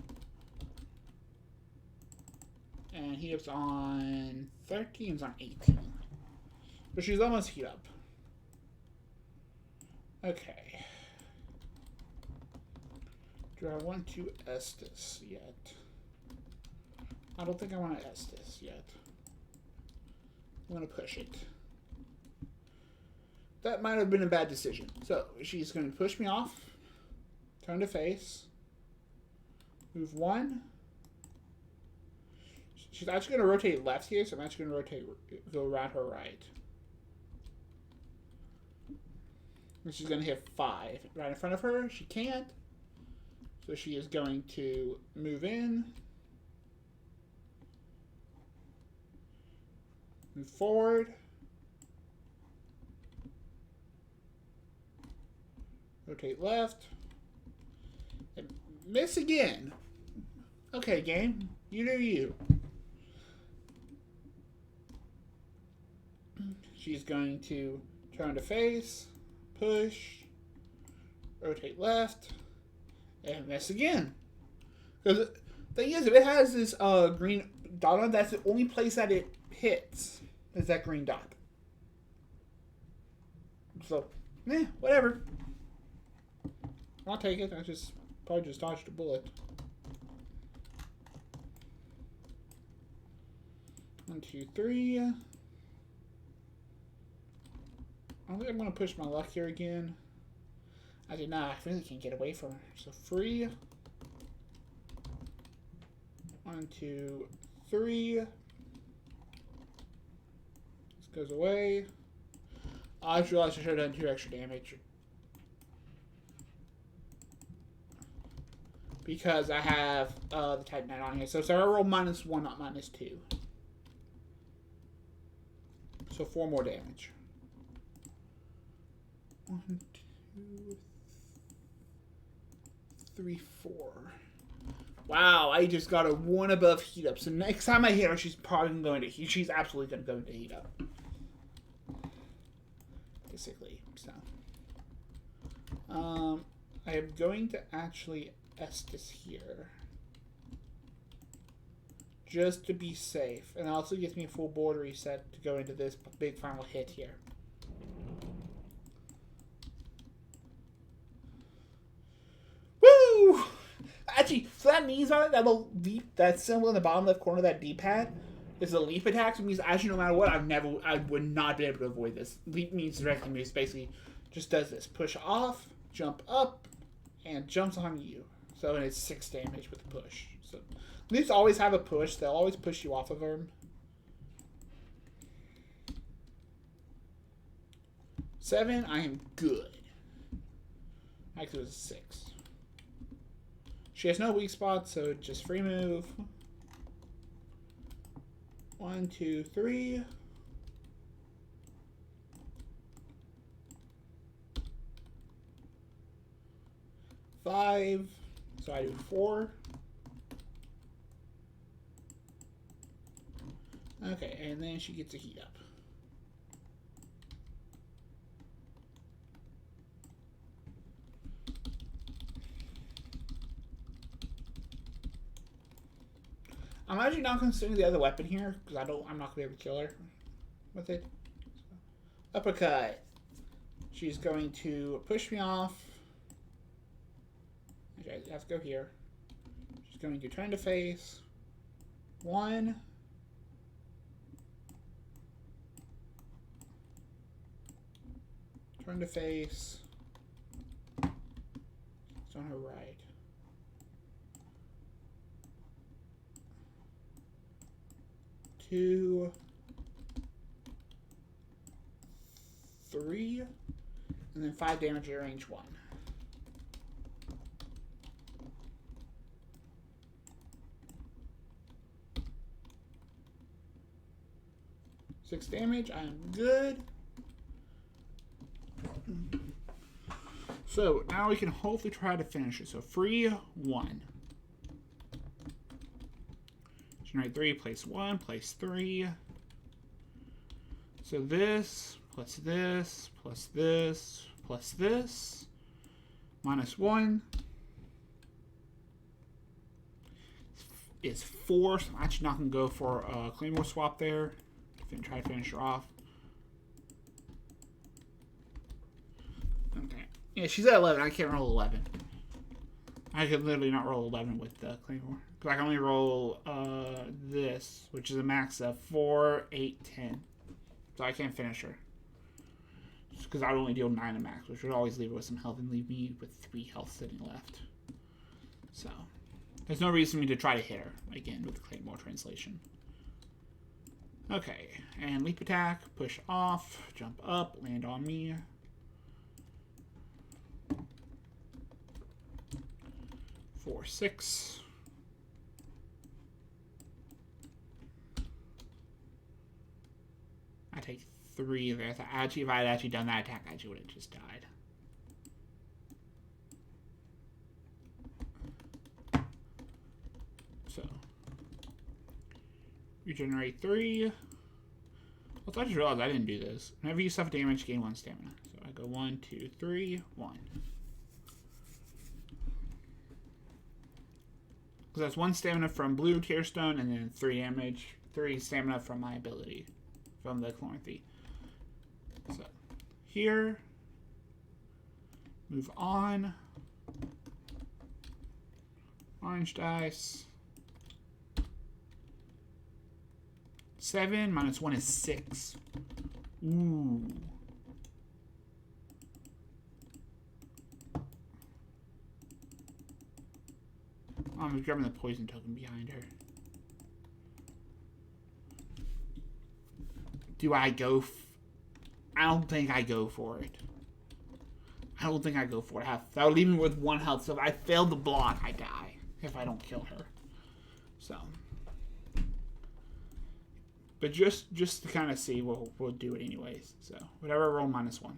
And heat up's on 13, it's on 18. But she's almost heat up. Okay. Do I want to Estus yet? I don't think I want to Estus yet. I'm going to push it. That might have been a bad decision. So, she's going to push me off. Turn to face. Move 1. She's actually going to rotate left here, so I'm actually going to go around her right. And she's going to hit 5. Right in front of her, she can't. So she is going to move in. Move forward. Rotate left. And miss again. Okay, game. You do you. She's going to turn to face, push, rotate left, and miss again. Because the thing is, if it has this green dot on it, that's the only place that it hits, is that green dot. So, whatever. I'll take it. I probably just dodged a bullet. 1, 2, 3. I don't think I'm going to push my luck here again. I did not. I really can't get away from her. So free. 1, 2, 3. This goes away. I just realized I should have done 2 extra damage. Because I have the Titan Knight on here. So I roll -1, not -2. So 4 more damage. 1, 2, 3, 4. Wow, I just got a 1 above heat up. So next time I hit her, she's probably going to heat. She's absolutely going to go into heat up. Basically, so. I am going to actually Estus here. Just to be safe. And it also gives me a full board reset to go into this big final hit here. Woo! Actually, so that means on it, that little deep, that symbol in the bottom left corner of that D-pad is a leap attack. So it means actually no matter what, I would not be able to avoid this. Leap means directly moves, basically just does this. Push off, jump up, and jumps on you. So and it's 6 damage with the push. So leaps always have a push. They'll always push you off of them. 7, I am good. Actually, it was a 6. She has no weak spots, so just free move. 1, 2, 3. 5. So I do 4. Okay, and then she gets a heat up. I'm actually not considering the other weapon here because I'm not gonna be able to kill her with it. So, uppercut. She's going to push me off. Okay, I have to go here. She's going to turn to face. 1. Turn to face. It's on her right. 2, 3, and then 5 damage at range 1. Six damage. I am good. So now we can hopefully try to finish it. So free 1. Generate 3, place 1, place 3. So this, plus this, plus this, plus this. -1 is 4. So I'm actually not going to go for a Claymore swap there. Try to finish her off. Okay. Yeah, she's at 11. I can't roll 11. I could literally not roll 11 with the Claymore. Because I can only roll this, which is a max of 4, 8, 10. So I can't finish her. Just because I would only deal 9 to max, which would always leave her with some health and leave me with 3 health sitting left. So, there's no reason for me to try to hit her, again, with the Claymore translation. Okay, and leap attack, push off, jump up, land on me. 4, 6. 3 there. So actually, if I had actually done that attack, I actually would have just died. So, regenerate 3. Well, I just realized I didn't do this. Whenever you suffer damage, gain 1 stamina. So I go 1, 2, 3, 1. So that's 1 stamina from blue Tearstone, and then 3 damage, 3 stamina from my ability, from the Chloranthy. So here, move on. Orange dice. 7 minus 1 is 6. Ooh. I'm grabbing the poison token behind her. Do I go? I don't think I go for it. I don't think I go for it. That would leave me with 1 health. So if I fail the block, I die. If I don't kill her. So. But just to kind of see, we'll do it anyways. So whatever, roll -1.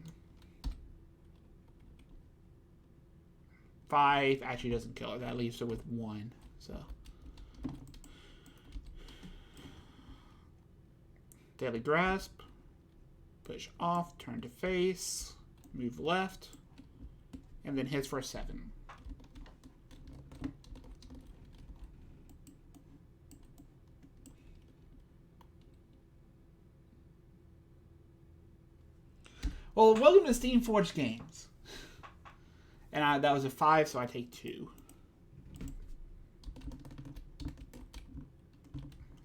5 actually doesn't kill her. That leaves her with 1. So Deadly Grasp. Push off. Turn to face. Move left. And then hits for a 7. Well, welcome to Steamforged Games. And that was a 5, so I take 2.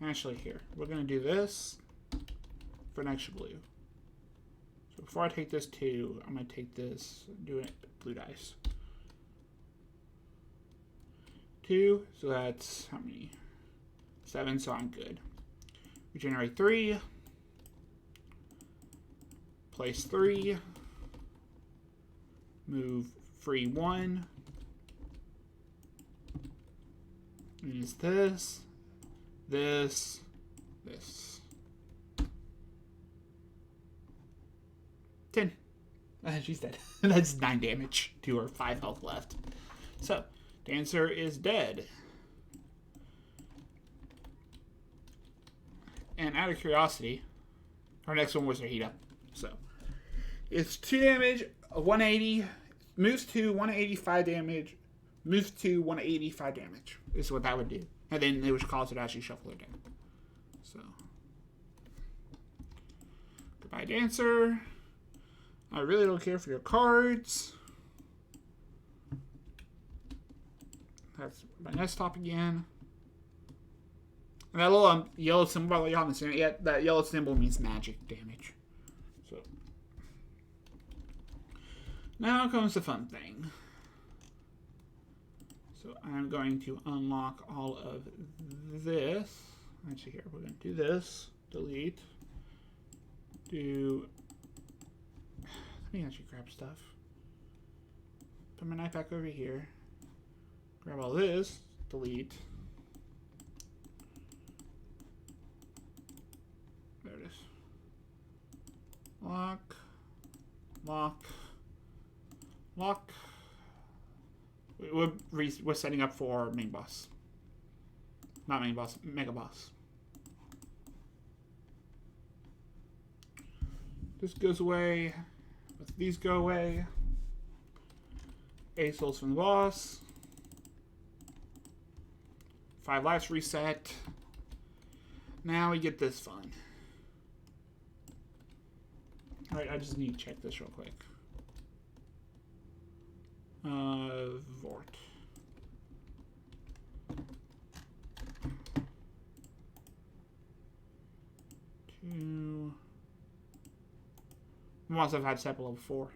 Actually, here. We're going to do this for an extra blue. So before I take this 2, I'm going to take this, do it blue dice. 2, so that's how many? 7, so I'm good. Regenerate 3. Place 3. Move free 1. And it's this, this, this. 10. She's dead. That's 9 damage to her, 5 health left. So, Dancer is dead. And out of curiosity, our next one was her heat up. So, it's 2 damage, 180, moves 2, 185 damage, moves 2, 185 damage, is what that would do. And then it would cause it to actually shuffle her down. So, goodbye, Dancer. I really don't care for your cards. That's my next stop again. And that little yellow symbol, by the way, you haven't seen it yet. That yellow symbol means magic damage. So now comes the fun thing. So I'm going to unlock all of this. Actually, here we're going to do this. Delete. Do. Let me actually grab stuff. Put my knife back over here. Grab all this. Delete. There it is. Lock. Lock. Lock. We're setting up for main boss. Not main boss, mega boss. This goes away. These go away. 8 souls from the boss. 5 lives reset. Now we get this fun. Alright, I just need to check this real quick. Vort. Two. Once I've had step level 4.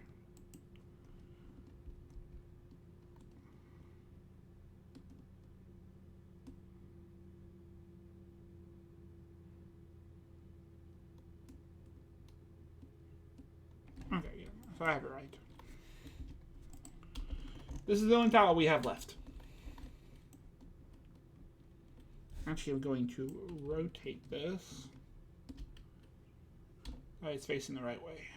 Okay, yeah, so I have it right. This is the only tile we have left. Actually, I'm going to rotate this. Alright, it's facing the right way.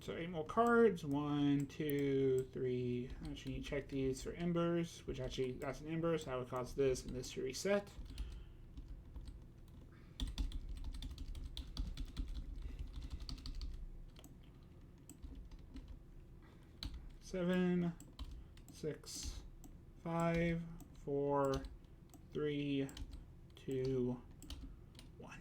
So 8 more cards. 1, 2, 3. Actually, you check these for embers, which actually, that's an ember, so that would cause this and this to reset. Seven, 6, 5, 4, 3, 2, 1.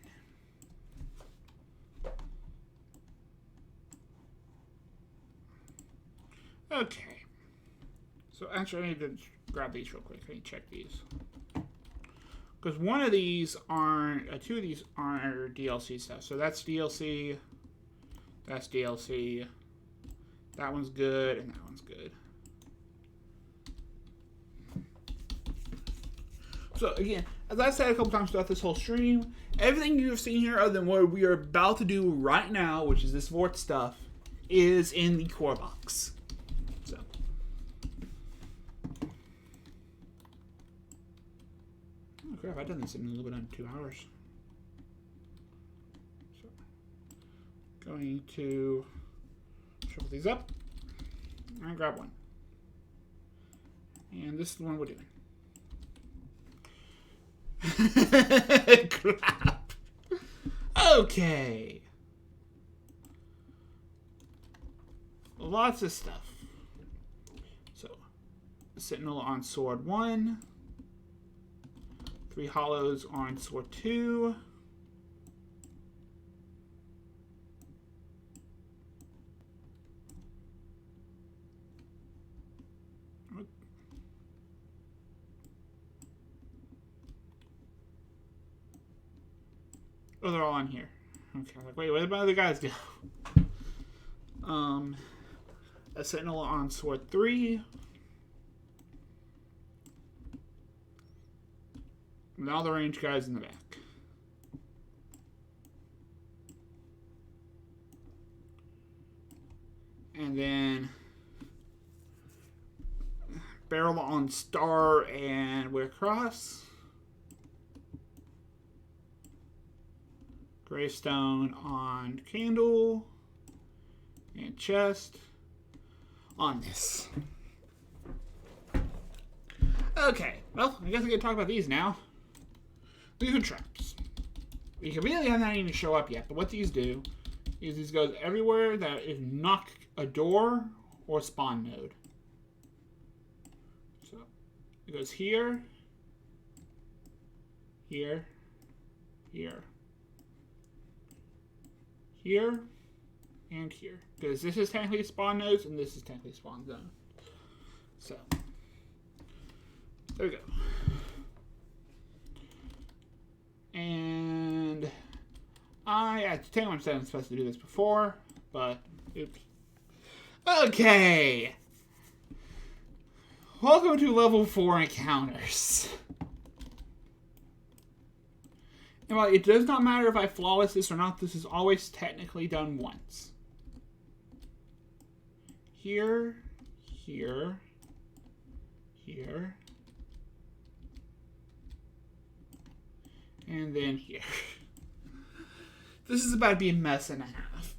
Okay. So actually, I need to grab these real quick. I need to check these. Because one of these aren't, two of these aren't DLC stuff. So that's DLC. That's DLC. That one's good, and that one's good. So again, as I said a couple times throughout this whole stream, everything you have seen here other than what we are about to do right now, which is this Vort stuff, is in the core box. So. Oh crap, I've done this in a little bit under 2 hours. So, going to shuffle these up and grab one. And this is the one we're doing. Crap. Okay. Lots of stuff. So, Sentinel on Sword 1. 3 Hollows on Sword 2. Oh, they're all on here. Okay, like, wait, where did my other guys go? A Sentinel on Sword 3. And all the range guys in the back. And then Barrel on Star and Wear Cross. Greystone on Candle. And Chest on this. Okay, well, I guess we can talk about these now. These are traps. You can really have not even show up yet, but what these do is these goes everywhere that is not a door or spawn node. So it goes here, here, here, here, and here. Because this is technically spawn nodes and this is technically spawn zone. So there we go. And I tell you, I said I'm supposed to do this before, but oops. Okay. Welcome to level 4 encounters. And while it does not matter if I flawless this or not, this is always technically done once. Here, here, here, and then here. This is about to be a mess and a half.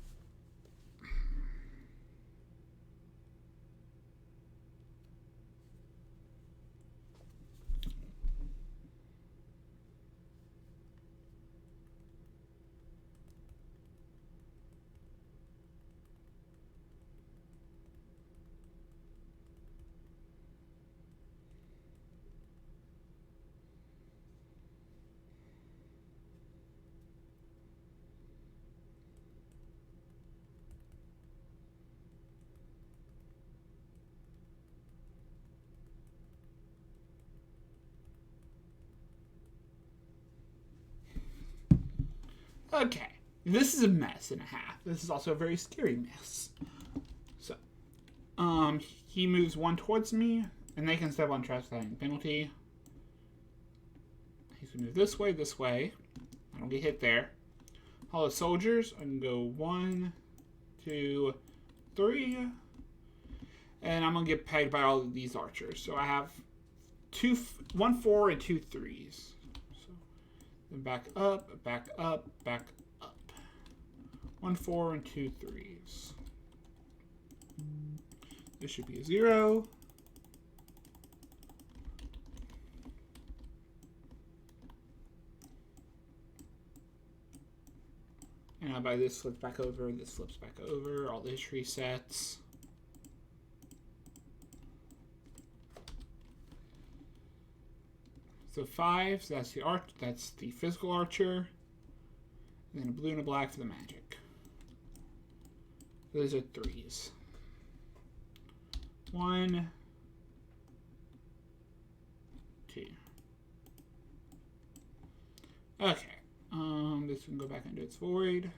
Okay, this is a mess and a half. This is also a very scary mess. So, he moves one towards me, and they can step on traps without any penalty. He's gonna move this way. I don't get hit there. Hollow soldiers, I can go 1, 2, 3. And I'm going to get pegged by all of these archers. So I have 1 4 and 2 3s. So then back up, back up, back up. 1 4 and 2 3s. This should be a 0. And now by this flips back over, this flips back over, all this resets. So 5, so that's the physical archer. And then a blue and a black for the magic. Those are 3s. 1, 2. Okay. This can go back into its void.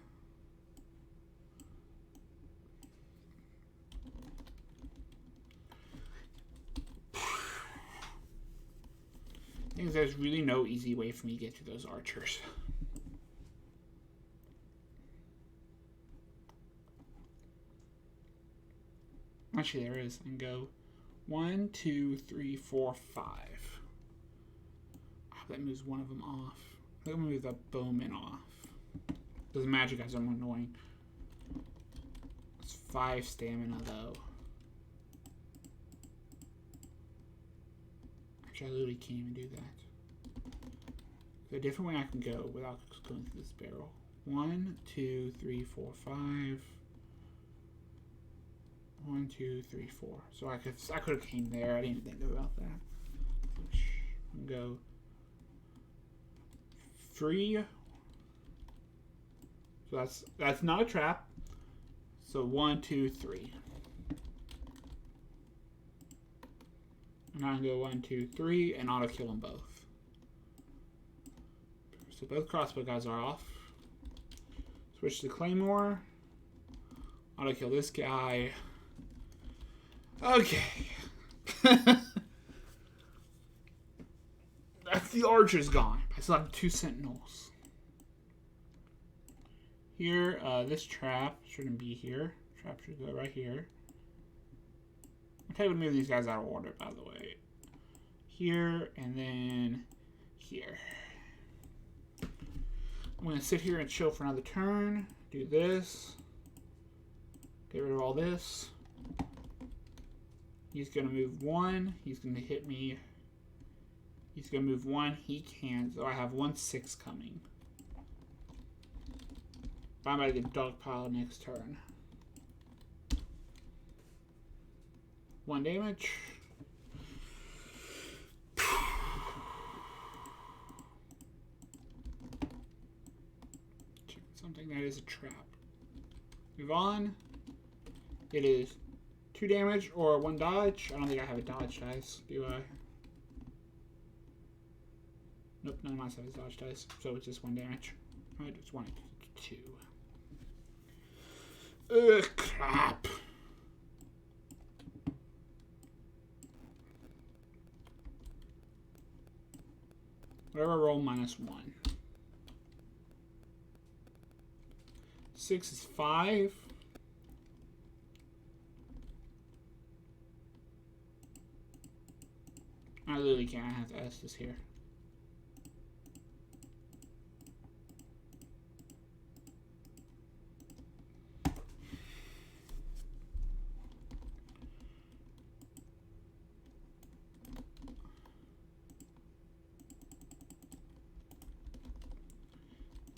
I think there's really no easy way for me to get to those archers. Actually, there is. And go 1, 2, 3, 4, 5. Oh, that moves one of them off. I'm going to move the bowman off. Those magic guys are more annoying. It's 5 stamina, though. Actually, I literally can't even do that. There's a different way I can go without going through this barrel. 1, 2, 3, 4, 5. 1, 2, 3, 4. So I could have came there. I didn't think about that. I'm gonna go 3. So that's not a trap. So 1, 2, 3. And I'm gonna go 1, 2, 3 and auto kill them both. So both crossbow guys are off. Switch to Claymore. Auto kill this guy. Okay. That's the archer's gone. I still have 2 sentinels. Here, this trap shouldn't be here. Trap should go right here. Okay, we'll move these guys out of order, by the way. Here, and then here. I'm going to sit here and chill for another turn. Do this. Get rid of all this. He's going to move 1. He's going to hit me. He's going to move 1. He can. So I have 1 6 coming. I'm about to get dogpile next turn. 1 damage. Something that is a trap. Move on. It is 2 damage or 1 dodge. I don't think I have a dodge dice, do I? Nope, none of mine have a dodge dice, so it's just 1 damage. Alright, it's 1, 2. Ugh, crap. Whatever, roll -1. 6 is 5. I literally can't. I have to ask this here.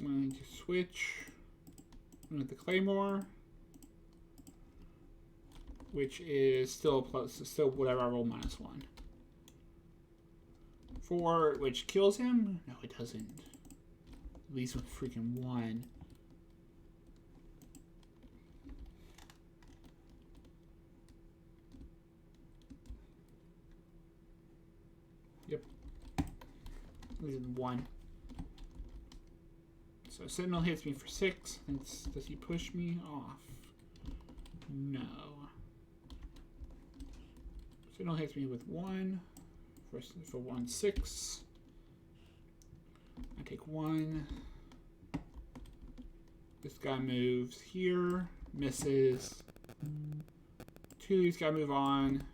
I'm going to switch with the Claymore, which is still plus, still whatever I roll -1. 4, which kills him? No, it doesn't. At least with freaking 1. Yep. At least 1. So Sentinel hits me for 6. Does he push me off? No. Sentinel hits me with 1. For 1 6. I take 1. This guy moves here. Misses. 2 of these gotta move on.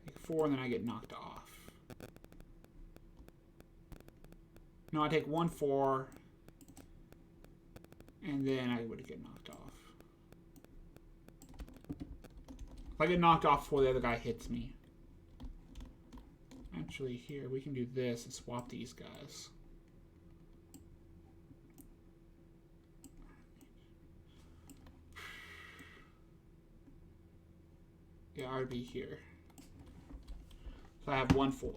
Take 4, and then I get knocked off. No, I take 1, 4. And then I would get knocked off. If I get knocked off before the other guy hits me. Actually, here, we can do this and swap these guys. Yeah, I would be here. So I have 1, 4.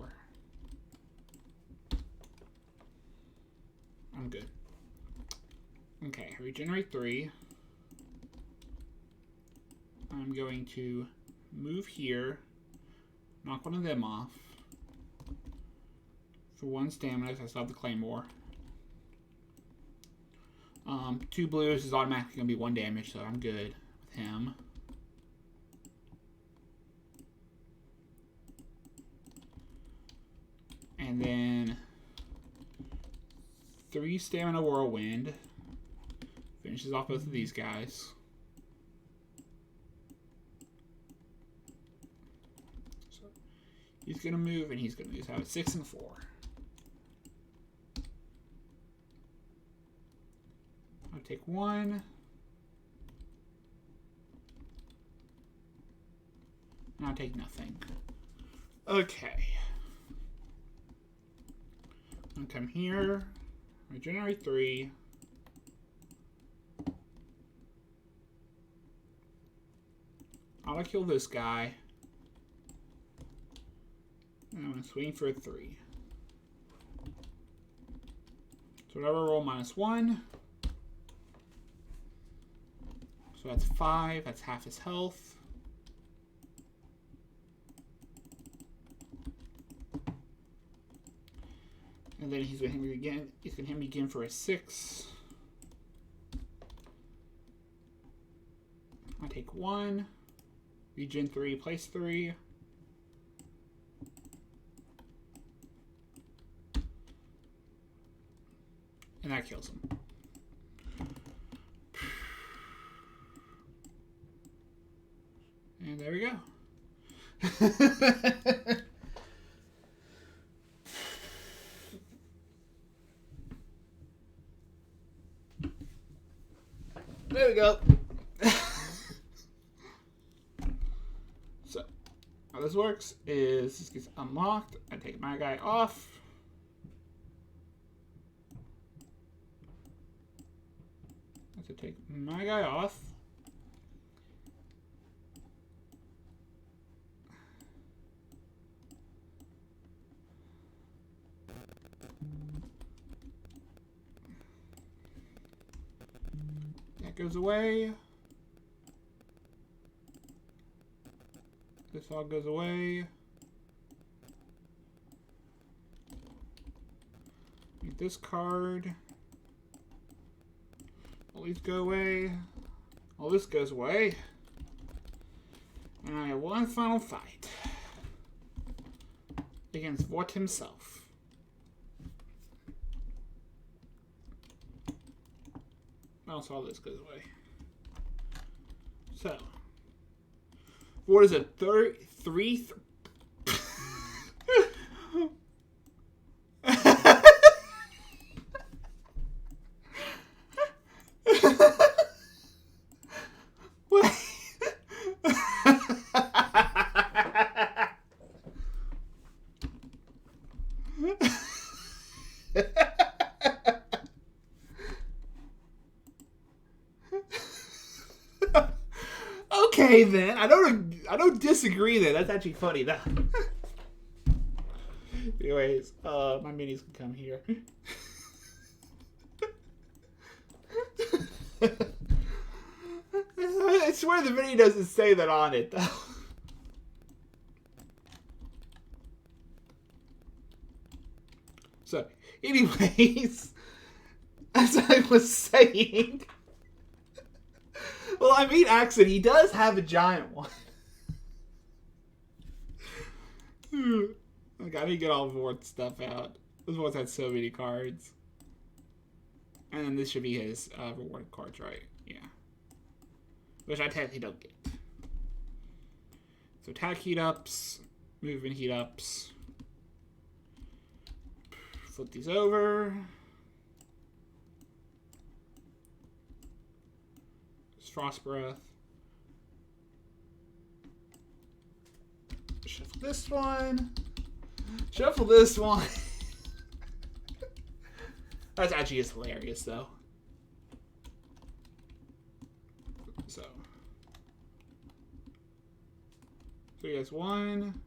I'm good. Okay, regenerate 3. I'm going to move here, knock one of them off for 1 stamina because I still have the Claymore. 2 blues is automatically going to be 1 damage, so I'm good with him. And then 3 stamina Whirlwind. Finishes off both of these guys. So he's going to move, and he's going to use have 6 and 4. I'll take 1. And I'll take nothing. Okay. I'll come here. Regenerate 3. I'll kill this guy. And I'm going to swing for a 3. So whatever, roll -1. So that's 5. That's half his health. And then he's going to hit me again. He's going to hit me again for a 6. I'll take 1. Regen 3, place 3. And that kills him. And there we go. There we go. So, how this works is this gets unlocked. I take my guy off. I have to take my guy off. That goes away. This all goes away. Make this card. All these go away. All this goes away. And I have one final fight against Vought himself. Also, all this goes away. So, what is it? 3. Okay, then I don't disagree. Then that's actually funny. That. Anyways, my minis can come here. I swear the video doesn't say that on it, though. So, anyways, as I was saying, well, I mean, Axon, he does have a giant one. I gotta get all Vought stuff out. This one's had so many cards. And then this should be his reward cards, right? Yeah. Which I technically don't get. So attack heat ups, movement heat ups. Flip these over. Frost breath. Shuffle this one. Shuffle this one. That's actually just hilarious, though. So he has one.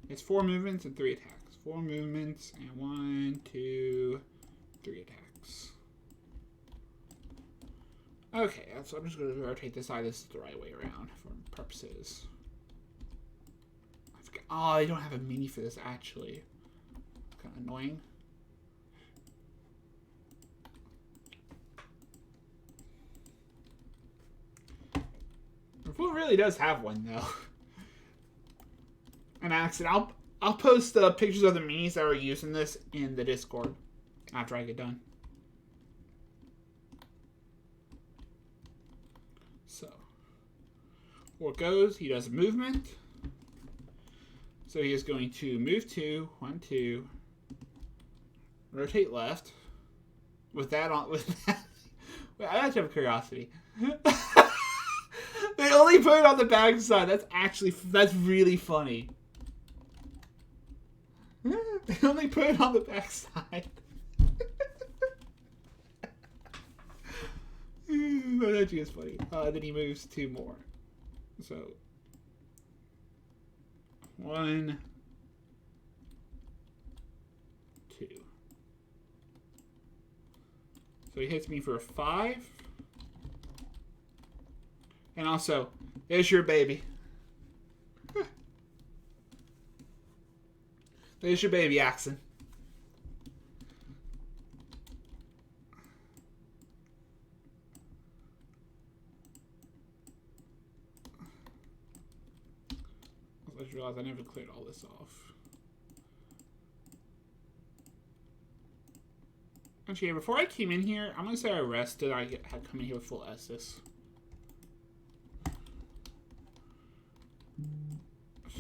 It's 4 movements and 3 attacks. 4 movements and 1, 2, 3 attacks. Okay, so I'm just going to rotate this side. This is the right way around for purposes. I forgot. Oh, I don't have a mini for this, actually. Kind of annoying. Who really does have one, though? An accident. I'll post pictures of the minis that are using this in the Discord after I get done. So, where it goes, he does a movement. So he is going to move 2, 1, 2, rotate left. With that on, with that, wait, I actually have a curiosity. They only put it on the back side. That's really funny. They only put it on the back side. That actually is funny. Then he moves 2 more. So 1, 2. So he hits me for a 5. And also, there's your baby. There's your baby, Axon. I just realized I never cleared all this off. Actually, before I came in here, I'm going to say I rested. I had come in here with full Estus.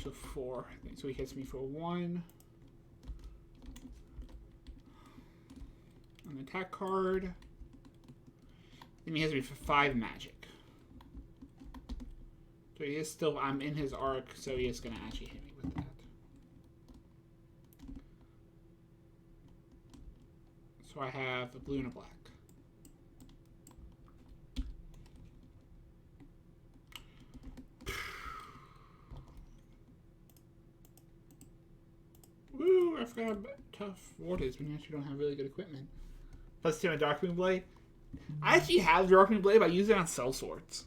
So 4, I think. So he hits me for 1. An attack card. Then he hits me for 5 magic. So he is still, I'm in his arc, so he is going to actually hit me with that. So I have a blue and a black. Woo, I forgot how tough Ward is when you actually don't have really good equipment. Plus 2 on Darkmoon Blade. I actually have Darkmoon Blade, but I use it on Cell Swords.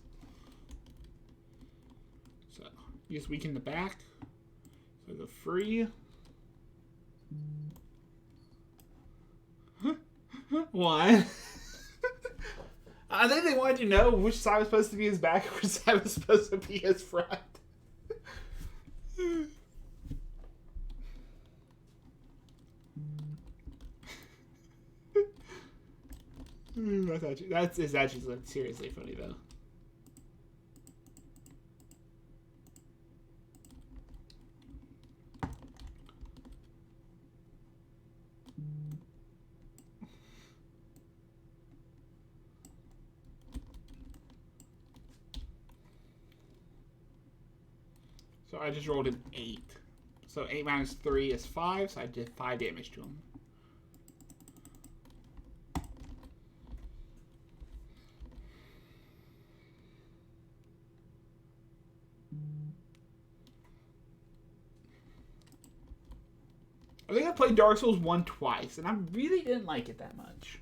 So, use weaken the back. So I go free. 1. I think they wanted to know which side was supposed to be his back and which side was supposed to be his front. That's actually seriously funny though. So I just rolled an 8. So 8 minus 3 is 5, so I did 5 damage to him. I think I played Dark Souls 1 twice, and I really didn't like it that much.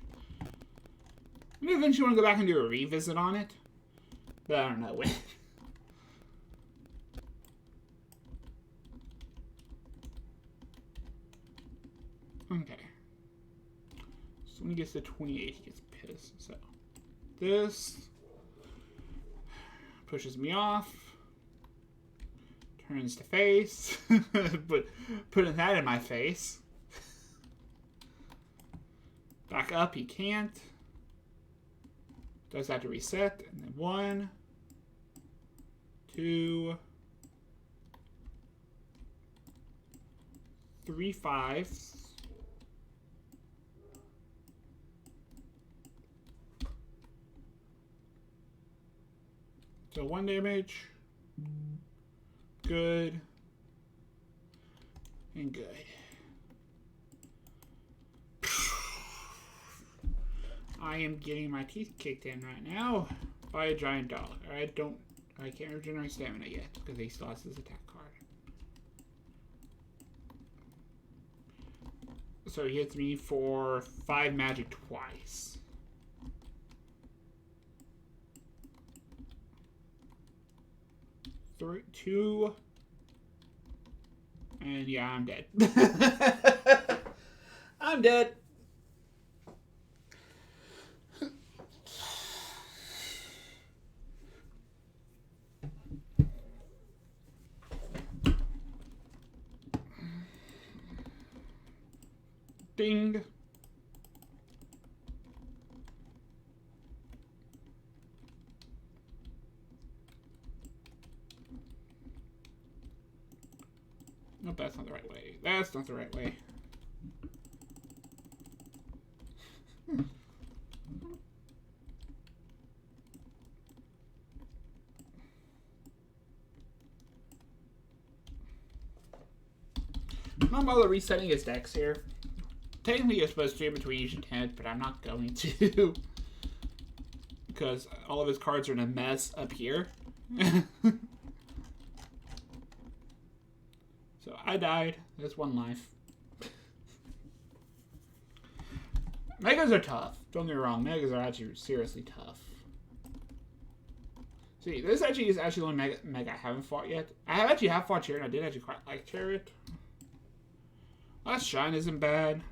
Maybe eventually want to go back and do a revisit on it, but I don't know when. Okay. So when he gets to 28, he gets pissed. So this pushes me off. Turns to face. But putting that in my face. Back up, he can't. Does have to reset. And then 1, 2, 3 5s. So 1 damage. Good. And good. I am getting my teeth kicked in right now by a giant dog. I can't regenerate stamina yet because he still has his attack card. So he hits me for 5 magic twice. Three, 2, and yeah, I'm dead. I'm dead. Ding. Nope, that's not the right way. That's not the right way. I'm not resetting his decks here. Technically, you're supposed to in between each attempt, but I'm not going to. Because all of his cards are in a mess up here. So I died. That's 1 life. Megas are tough. Don't get me wrong. Megas are actually seriously tough. See, this actually is the only mega I haven't fought yet. I actually have fought Chariot. I did actually quite like Chariot. Last Shine isn't bad.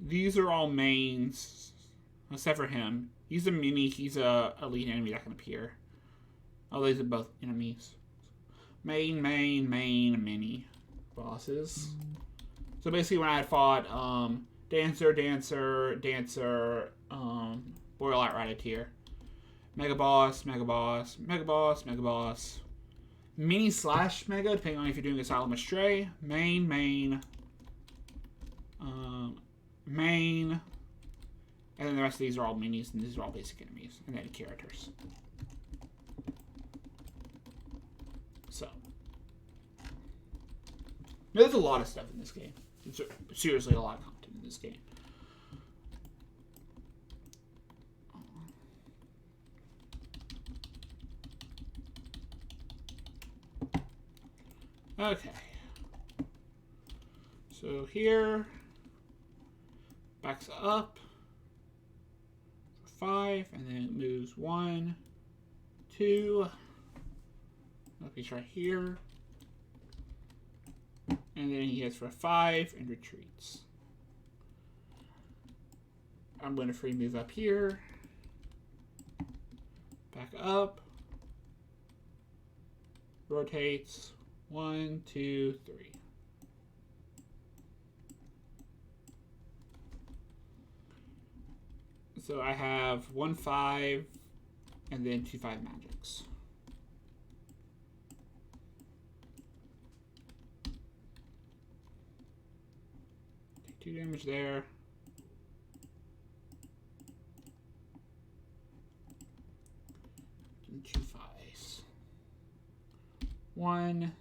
These are all mains, except for him. He's a mini. He's a elite enemy that can appear. Oh, these are both enemies. Main, mini bosses. So basically, when I fought Dancer, Boreal Outrider tier, Mega Boss, Mini / Mega, depending on if you're doing Asylum Astray, main, and then the rest of these are all minis, and these are all basic enemies, and then characters. So, there's a lot of stuff in this game. It's seriously a lot of content in this game. Okay. So here, backs up for 5, and then it moves 1, 2. Let me try here. And then he hits for 5 and retreats. I'm going to free move up here. Back up. Rotates. 1, 2, 3. So I have 1 5 and then 2 5 magics. Take 2 damage there. And 2 5s. 1,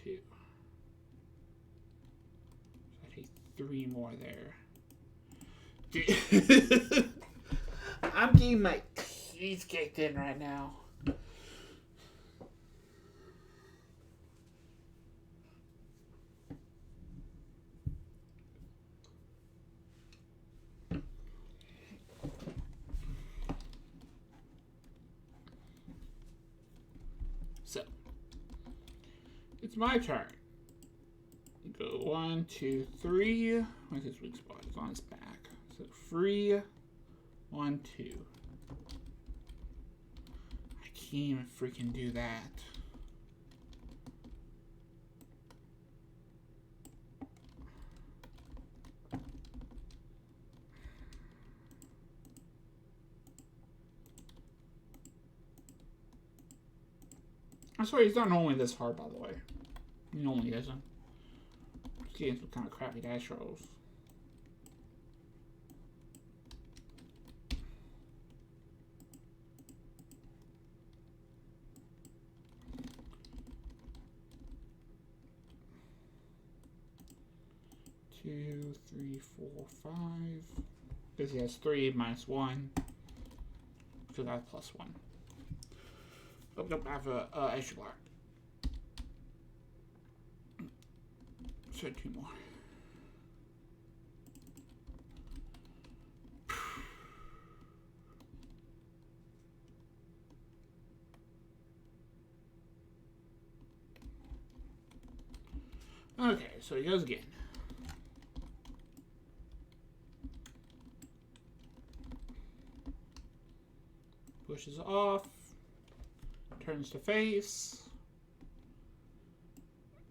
2. So I take 3 more there. I'm getting my teeth kicked in right now. So, it's my turn. Go 1, 2, 3. Where's his weak spot? It's on his back. So free, 1, 2. I can't even freaking do that. I swear he's not normally this hard, by the way. He normally isn't. He's getting some kind of crappy dash rolls. Two, three, four, five. Because he has 3 minus 1. So that's plus 1. Oh, nope, I have a extra block. So 2 more. Okay, so he goes again. Pushes off. Turns to face.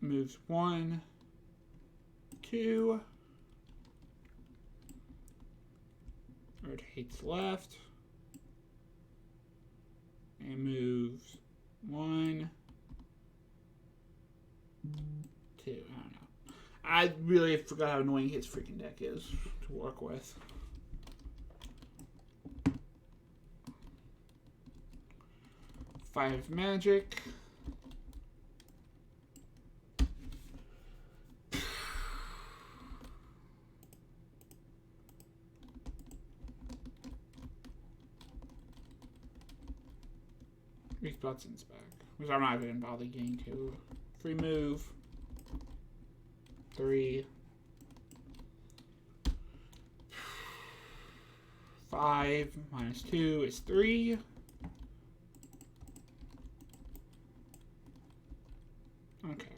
Moves 1, 2. Rotates left. And moves 1, 2. I don't know. I really forgot how annoying his freaking deck is to work with. Five magic. Reese Bludson's back. Which I'm not even bother getting to. Free move. 3. 5 minus 2 is 3. Okay.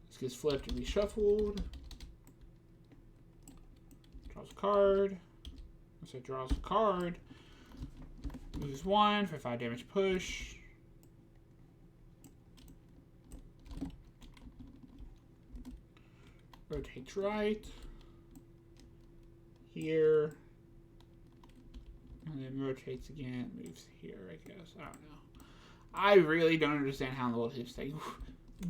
This gets flipped and reshuffled. Draws a card. So it draws a card. Moves 1 for 5 damage push. Rotates right. Here. And then rotates again. Moves here, I guess. I don't know. I really don't understand how in the world his thing.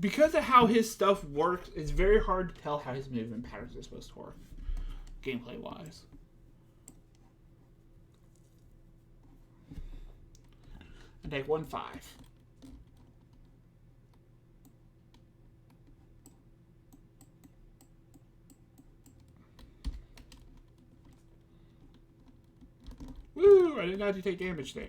Because of how his stuff works, it's very hard to tell how his movement patterns are supposed to work. Gameplay wise. I take 1, 5. Woo! I didn't have to take damage there.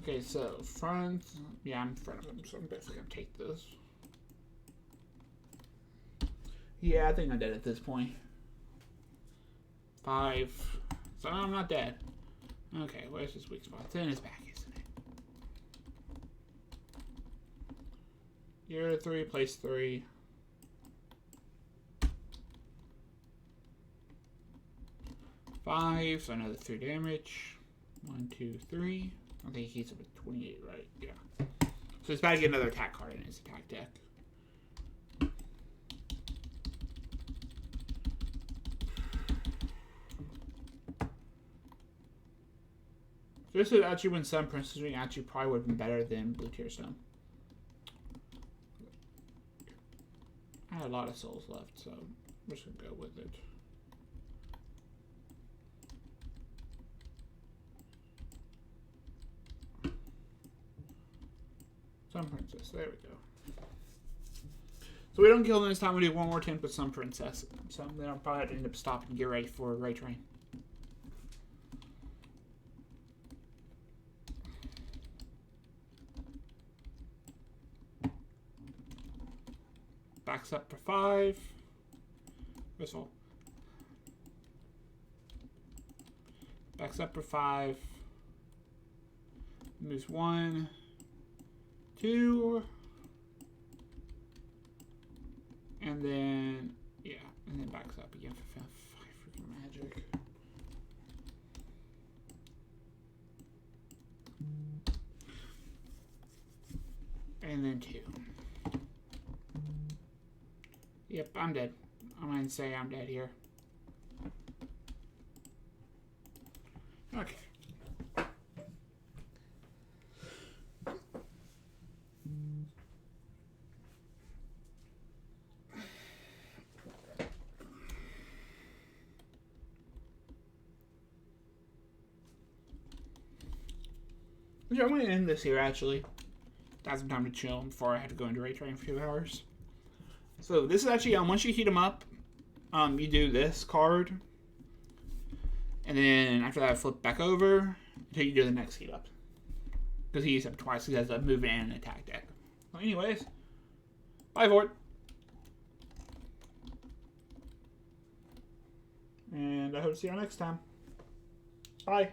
Okay, so front. Yeah, I'm in front of him, so I'm definitely gonna take this. Yeah, I think I'm dead at this point. 5. So I'm not dead. Okay, where's his weak spot? It's in his back, isn't it? You're 3, place 3. Five, so another 3 damage. 1, 2, 3. I think he's up at 28, right? Yeah. So he's about to get another attack card in his attack deck. This would actually win Sun Princess Ring actually probably would have been better than Blue Tear Stone. I had a lot of souls left, so I'm just gonna go with it. Sun Princess, there we go. So we don't kill them this time, we do one more attempt with Sun Princess. So then I'll probably end up stopping and get ready for Ray Train. Backs up for 5. Whistle. Backs up for 5. Moves 1, 2. And then, yeah, and then backs up again for 5 freaking magic. And then 2. Yep, I'm dead. I'm going to say I'm dead here. Okay. Yeah, I'm going to end this here, actually. Got some time to chill before I had to go into raid training for 2 hours. So this is actually, once you heat them up, you do this card. And then after that, flip back over until you do the next heat up. Because he used up twice. He has a move and an attack deck. Well, anyways, bye, Ford. And I hope to see you next time. Bye.